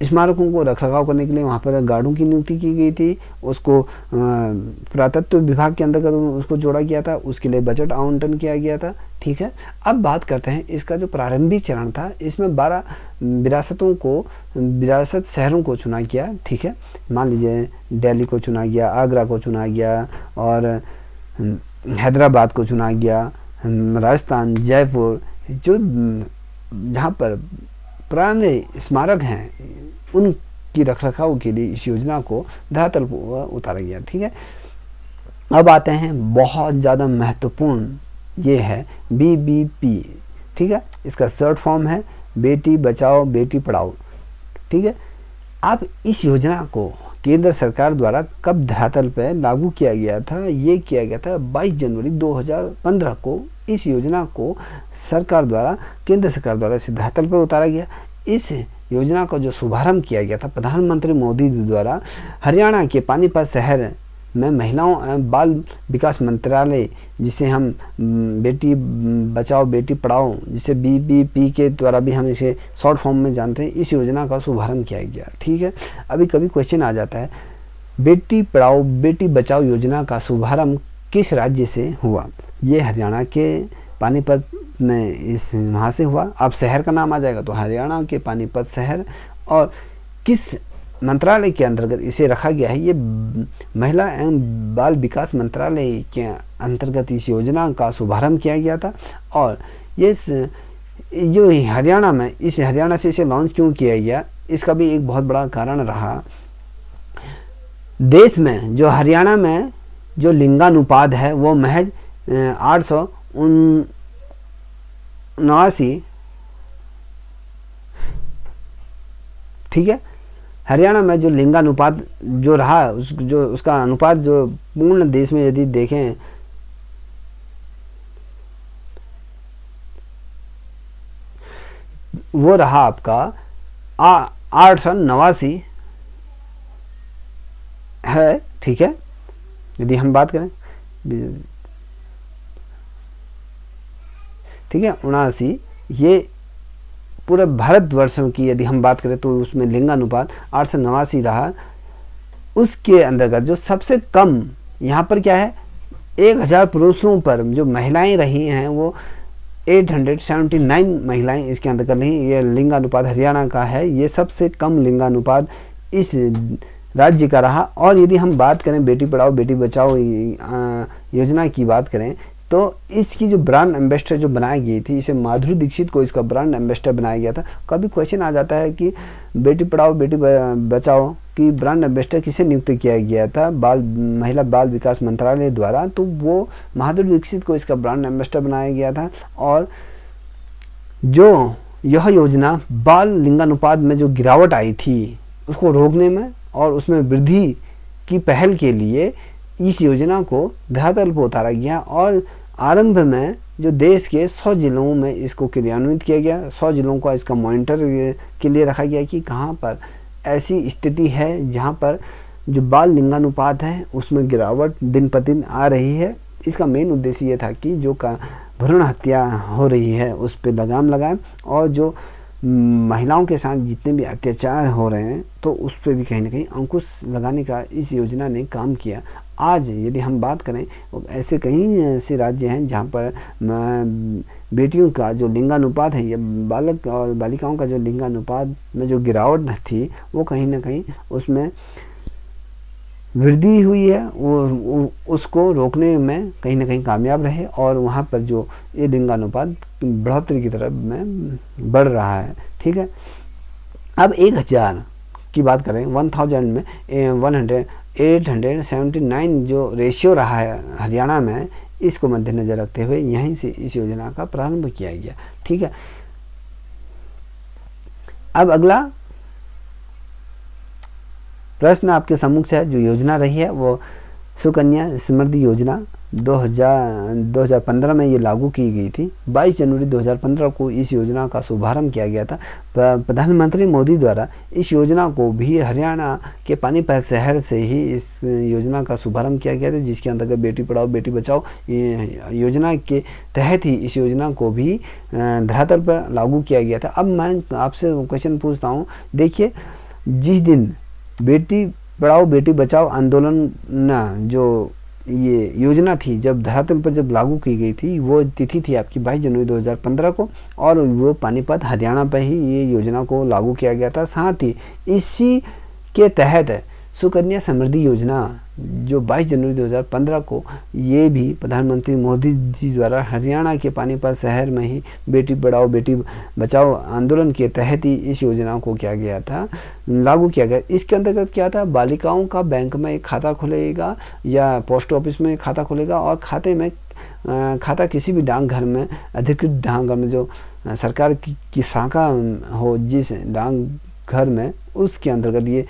स्मारकों को रखरखाव करने के लिए वहाँ पर गार्डों की नियुक्ति की गई थी। उसको पुरातत्व विभाग के अंतर्गत उसको जोड़ा गया था, उसके लिए बजट आवंटन किया गया था। ठीक है, अब बात करते हैं इसका जो प्रारंभिक चरण था। इसमें 12 विरासत शहरों को चुना गया। ठीक है, मान लीजिए दिल्ली को चुना गया, आगरा को चुना गया और हैदराबाद को चुना गया, राजस्थान, जयपुर, जो जहाँ पर पुराने स्मारक हैं उनकी रखरखाव के लिए इस योजना को धरातल पर उतारा गया। ठीक है, अब आते हैं बहुत ज़्यादा महत्वपूर्ण, ये है BBP। ठीक है, इसका शॉर्ट फॉर्म है बेटी बचाओ बेटी पढ़ाओ। ठीक है, अब इस योजना को केंद्र सरकार द्वारा कब धरातल पर लागू किया गया था, ये किया गया था 22 जनवरी 2015 को। इस योजना को केंद्र सरकार द्वारा इसे धरातल पर उतारा गया। इस योजना का जो शुभारंभ किया गया था प्रधानमंत्री मोदी द्वारा हरियाणा के पानीपत शहर में महिलाओं एवं बाल विकास मंत्रालय, जिसे हम बेटी बचाओ बेटी पढ़ाओ, जिसे BBP के द्वारा भी हम इसे शॉर्ट फॉर्म में जानते हैं, इस योजना का शुभारंभ किया गया। ठीक है, अभी कभी क्वेश्चन आ जाता है बेटी पढ़ाओ बेटी बचाओ योजना का शुभारंभ किस राज्य से हुआ। ये हरियाणा के पानीपत में वहाँ से हुआ। अब शहर का नाम आ जाएगा तो हरियाणा के पानीपत शहर। और किस मंत्रालय के अंतर्गत इसे रखा गया है, ये महिला एवं बाल विकास मंत्रालय के अंतर्गत इस योजना का शुभारंभ किया गया था। और ये जो हरियाणा से इसे लॉन्च क्यों किया गया, इसका भी एक बहुत बड़ा कारण रहा। देश में जो हरियाणा में जो लिंगानुपात है वो महज 879। ठीक है, हरियाणा में जो लिंगानुपात जो रहा उसका अनुपात जो पूर्ण देश में यदि देखें वो रहा आपका 889 है। ठीक है, यदि हम बात करें, ठीक है, 79, ये पूरे भारतवर्षों की यदि हम बात करें तो उसमें लिंगानुपात 889 रहा। उसके अंतर्गत जो सबसे कम यहाँ पर क्या है, 1000 पुरुषों पर जो महिलाएं रही हैं वो 879 महिलाएं इसके अंतर्गत रही। ये लिंगानुपात हरियाणा का है, ये सबसे कम लिंगानुपात इस राज्य का रहा। और यदि हम बात करें बेटी पढ़ाओ बेटी बचाओ योजना की बात करें तो इसकी जो ब्रांड एम्बेसडर जो बनाई गई थी, इसे माधुरी दीक्षित को इसका ब्रांड एम्बेसडर बनाया गया था। कभी क्वेश्चन आ जाता है कि बेटी पढ़ाओ बेटी बचाओ की ब्रांड एम्बेसडर किसे नियुक्त किया गया था महिला बाल विकास मंत्रालय द्वारा, तो वो माधुरी दीक्षित को इसका ब्रांड एम्बेसडर बनाया गया था। और जो यह योजना बाल लिंगानुपात में जो गिरावट आई थी उसको रोकने में और उसमें वृद्धि की पहल के लिए इस योजना को धरातल पर उतारा गया और आरंभ में जो देश के 100 जिलों में इसको क्रियान्वित किया गया। 100 जिलों का इसका मॉनिटर के लिए रखा गया कि कहाँ पर ऐसी स्थिति है जहाँ पर जो बाल लिंगानुपात है उसमें गिरावट दिन प्रतिदिन आ रही है। इसका मेन उद्देश्य ये था कि जो भ्रूण हत्या हो रही है उस पर लगाम लगाएं और जो महिलाओं के साथ जितने भी अत्याचार हो रहे हैं तो उस पर भी कहीं ना कहीं अंकुश लगाने का इस योजना ने काम किया। आज यदि हम बात करें ऐसे कई ऐसे राज्य हैं जहां पर बेटियों का जो लिंगानुपात है या बालक और बालिकाओं का जो लिंगानुपात में जो गिरावट थी वो कहीं ना कहीं उसमें वृद्धि हुई है, वो उसको रोकने में कहीं ना कहीं कामयाब रहे और वहाँ पर जो ये लिंगानुपात बढ़ोतरी की तरफ में बढ़ रहा है। ठीक है, अब 1000 की बात करें, 1000 में 879 जो रेशियो रहा है हरियाणा में, इसको मद्देनजर रखते हुए यहीं से इस योजना का प्रारंभ किया गया। ठीक है, अब अगला प्रश्न आपके सम्मुख से है। जो योजना रही है वो सुकन्या समृद्धि योजना 2015 में ये लागू की गई थी। 22 जनवरी 2015 को इस योजना का शुभारंभ किया गया था। प्रधानमंत्री मोदी द्वारा इस योजना को भी हरियाणा के पानीपत शहर से ही इस योजना का शुभारंभ किया गया था, जिसके अंतर्गत बेटी पढ़ाओ बेटी बचाओ योजना के तहत ही इस योजना को भी धरातल पर लागू किया गया था। अब मैं आपसे क्वेश्चन पूछता हूँ, देखिए जिस दिन बेटी पढ़ाओ बेटी बचाओ आंदोलन जो ये योजना थी जब धरातल पर जब लागू की गई थी वो तिथि थी आपकी 22 जनवरी 2015 को और वो पानीपत हरियाणा पर ही ये योजना को लागू किया गया था। साथ ही इसी के तहत सुकन्या समृद्धि योजना जो 22 जनवरी 2015 को ये भी प्रधानमंत्री मोदी जी द्वारा हरियाणा के पानीपत शहर में ही बेटी पढ़ाओ बेटी बचाओ आंदोलन के तहत ही इस योजना को किया गया था, लागू किया गया। इसके अंतर्गत क्या था, बालिकाओं का बैंक में एक खाता खुलेगा या पोस्ट ऑफिस में खाता खुलेगा और खाते में खाता किसी भी डाकघर में अधिकृत डाकघर में जो सरकार की शाखा हो जिस डाकघर में उसके अंतर्गत ये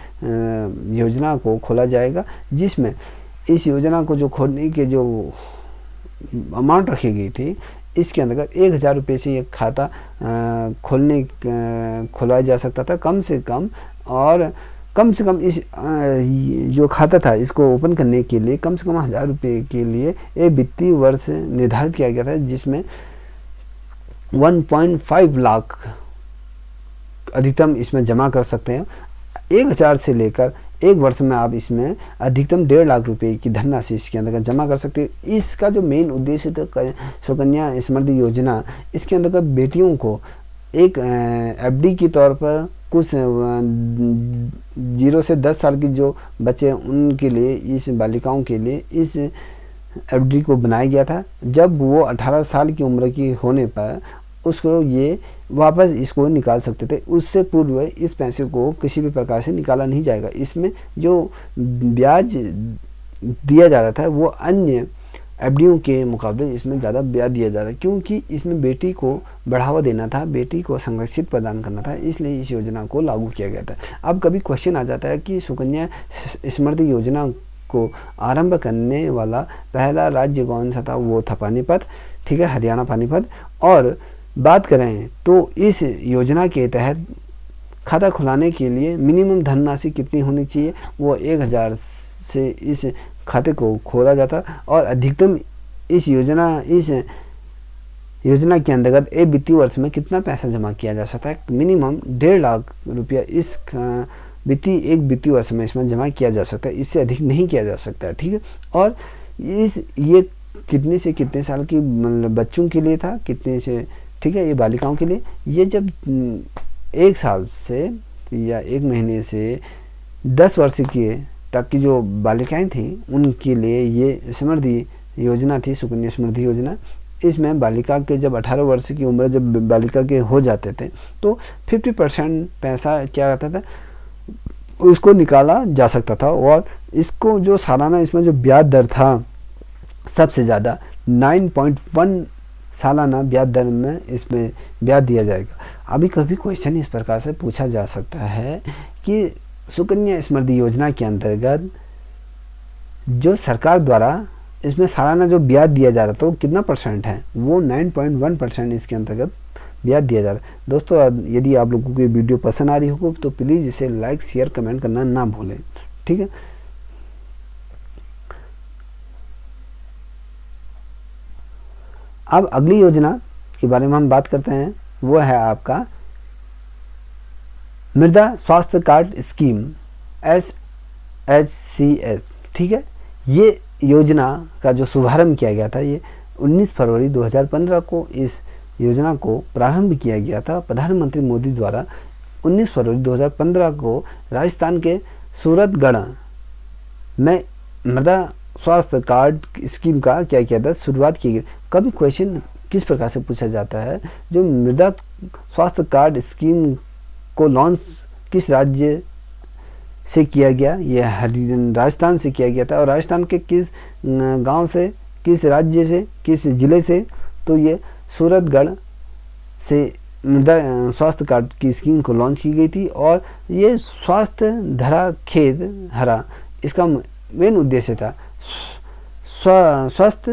योजना को खोला जाएगा, जिसमें इस योजना को जो खोलने के जो अमाउंट रखी गई थी इसके अंतर्गत 1000 रुपये से ये खाता खुलवाया जा सकता था कम से कम। और कम से कम इस जो खाता था इसको ओपन करने के लिए कम से कम 1000 रुपये के लिए एक वित्तीय वर्ष निर्धारित किया गया था, जिसमें 1.5 लाख अधिकतम इसमें जमा कर सकते हैं। 1000 से लेकर एक वर्ष में आप इसमें अधिकतम 1.5 लाख रुपए की धनराशि इसके अंतर्गत जमा कर सकते हैं। इसका जो मेन उद्देश्य था सुकन्या समृद्धि योजना, इसके अंतर्गत बेटियों को एक एफडी के तौर पर कुछ 0 से 10 साल की जो बच्चे उनके लिए इस बालिकाओं के लिए इस एफडी को बनाया गया था। जब वो 18 साल की उम्र की होने पर उसको ये वापस इसको निकाल सकते थे, उससे पूर्व इस पैसे को किसी भी प्रकार से निकाला नहीं जाएगा। इसमें जो ब्याज दिया जा रहा था वो अन्य एफडीओं के मुकाबले इसमें ज़्यादा ब्याज दिया जा रहा है, क्योंकि इसमें बेटी को बढ़ावा देना था, बेटी को संरक्षित प्रदान करना था, इसलिए इस योजना को लागू किया गया था। अब कभी क्वेश्चन आ जाता है कि सुकन्या समृद्धि योजना को आरंभ करने वाला पहला राज्य कौन सा था, वो था पानीपत। ठीक है, हरियाणा पानीपत। और बात करें तो इस योजना के तहत खाता खुलाने के लिए मिनिमम धनराशि कितनी होनी चाहिए, वो 1000 से इस खाते को खोला जाता और अधिकतम इस योजना के अंतर्गत एक वित्तीय वर्ष में कितना पैसा जमा किया जा सकता है, मिनिमम 1.5 लाख रुपया इस एक वित्तीय वर्ष में इसमें जमा किया जा सकता है, इससे अधिक नहीं किया जा सकता है। ठीक है, और ये कितने से कितने साल की मतलब बच्चों के लिए था, कितने से, ठीक है, ये बालिकाओं के लिए, ये जब 1 साल से या 1 महीने से 10 वर्ष की तक की जो बालिकाएं थी उनके लिए ये समृद्धि योजना थी सुकन्या समृद्धि योजना। इसमें बालिका के जब 18 वर्ष की उम्र जब बालिका के हो जाते थे तो 50% पैसा क्या रहता था उसको निकाला जा सकता था, और इसको जो सालाना इसमें जो ब्याज दर था सबसे ज़्यादा 9.1 सालाना ब्याज दर में इसमें ब्याज दिया जाएगा। अभी कभी क्वेश्चन इस प्रकार से पूछा जा सकता है कि सुकन्या समृद्धि योजना के अंतर्गत जो सरकार द्वारा इसमें सालाना जो ब्याज दिया जा रहा था वो कितना परसेंट है, वो 9.1% इसके अंतर्गत ब्याज दिया जा रहा है। दोस्तों यदि आप लोगों को ये वीडियो पसंद आ रही हो तो प्लीज़ इसे लाइक शेयर कमेंट करना ना भूलें, ठीक है। अब अगली योजना के बारे में हम बात करते हैं, वो है आपका मृदा स्वास्थ्य कार्ड स्कीम SHCS, ठीक है। ये योजना का जो शुभारंभ किया गया था ये 19 फरवरी 2015 को इस योजना को प्रारंभ किया गया था प्रधानमंत्री मोदी द्वारा। 19 फरवरी 2015 को राजस्थान के सूरतगढ़ में मृदा स्वास्थ्य कार्ड स्कीम का क्या किया था, शुरुआत की गई। कभी क्वेश्चन किस प्रकार से पूछा जाता है, जो मृदा स्वास्थ्य कार्ड स्कीम को लॉन्च किस राज्य से किया गया, यह राजस्थान से किया गया था, और राजस्थान के किस गांव से, किस राज्य से, किस जिले से, तो ये सूरतगढ़ से मृदा स्वास्थ्य कार्ड की स्कीम को लॉन्च की गई थी। और ये स्वास्थ्य धरा खेत हरा इसका मेन उद्देश्य था, स्वस्थ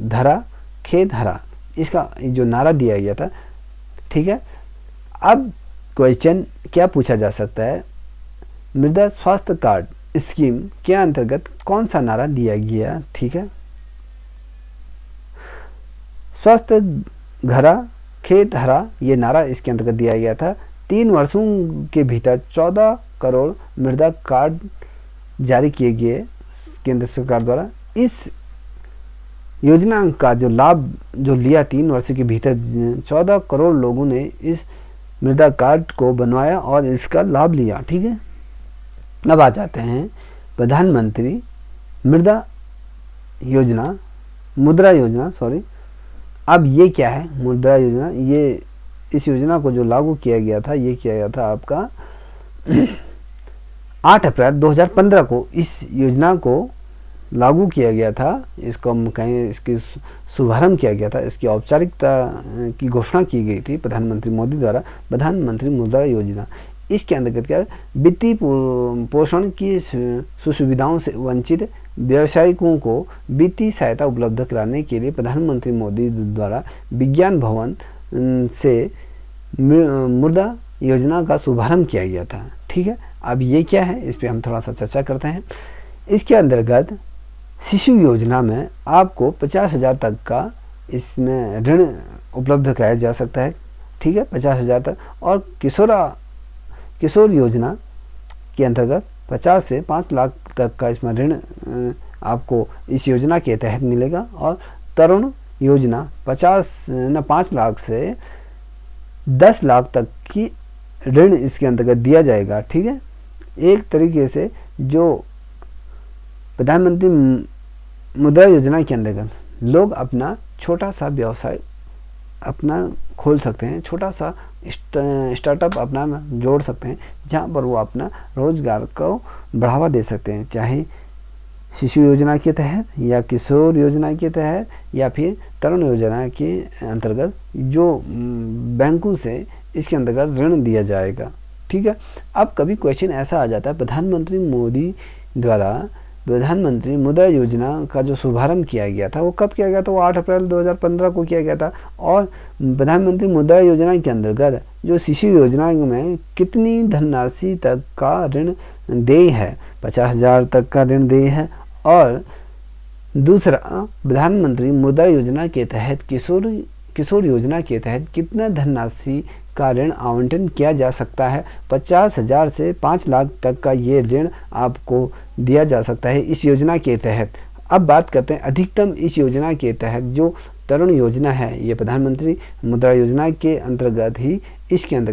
धरा खेत हरा, इसका जो नारा दिया गया था, ठीक है। अब क्वेश्चन क्या पूछा जा सकता है, मृदा स्वास्थ्य कार्ड स्कीम के अंतर्गत कौन सा नारा दिया गया, ठीक है। स्वस्थ घरा खेत हरा ये नारा इसके अंतर्गत दिया गया था। 3 वर्षों के भीतर 14 करोड़ मृदा कार्ड जारी किए गए केंद्र सरकार द्वारा। इस योजना का जो लाभ जो लिया 3 वर्ष के भीतर 14 करोड़ लोगों ने इस मृदा कार्ड को बनवाया और इसका लाभ लिया, ठीक है। अब आ जाते हैं प्रधानमंत्री मुद्रा योजना, अब ये क्या है मुद्रा योजना, ये इस योजना को जो लागू किया गया था ये किया गया था आपका 8 अप्रैल 2015 को इस योजना को लागू किया गया था। इसको हम कहें इसकी शुभारंभ किया गया था, इसकी औपचारिकता की घोषणा की गई थी प्रधानमंत्री मोदी द्वारा, प्रधानमंत्री मुद्रा योजना। इसके अंतर्गत क्या वित्तीय पोषण की सुविधाओं से वंचित व्यवसायिकों को वित्तीय सहायता उपलब्ध कराने के लिए प्रधानमंत्री मोदी द्वारा विज्ञान भवन से मुद्रा योजना का शुभारंभ किया गया था, ठीक है। अब ये क्या है इस पे हम थोड़ा सा चर्चा करते हैं। इसके अंतर्गत शिशु योजना में आपको 50,000 तक का इसमें ऋण उपलब्ध कराया जा सकता है, ठीक है, 50,000 तक। और किशोर योजना के अंतर्गत 50 से 5 लाख तक का इसमें ऋण आपको इस योजना के तहत मिलेगा। और तरुण योजना 5 लाख से 10 लाख तक की ऋण इसके अंतर्गत दिया जाएगा, ठीक है। एक तरीके से जो प्रधानमंत्री मुद्रा योजना के अंतर्गत लोग अपना छोटा सा व्यवसाय अपना खोल सकते हैं, छोटा सा स्टार्टअप अपना जोड़ सकते हैं, जहाँ पर वो अपना रोजगार को बढ़ावा दे सकते हैं, चाहे शिशु योजना के तहत या किशोर योजना के तहत या फिर तरुण योजना के अंतर्गत जो बैंकों से इसके अंतर्गत ऋण दिया जाएगा, ठीक है। अब कभी क्वेश्चन ऐसा आ जाता है, प्रधानमंत्री मोदी द्वारा प्रधानमंत्री मुद्रा योजना का जो शुभारंभ किया गया था वो कब किया गया था, वो 8 अप्रैल 2015 को किया गया था। और प्रधानमंत्री मुद्रा योजना के अंतर्गत जो शिशु योजना में कितनी धनराशि तक का ऋण देय है, 50,000 तक का ऋण देय है। और दूसरा, प्रधानमंत्री मुद्रा योजना के तहत किशोर योजना के तहत कितना धनराशि का ऋण आवंटन किया जा सकता है, 50,000 से 5 लाख तक का ये ऋण आपको दिया जा सकता है इस योजना के तहत। अब बात करते हैं अधिकतम इस योजना के तहत जो तरुण योजना है, ये प्रधानमंत्री मुद्रा योजना के अंतर्गत ही इसके अंतर्गत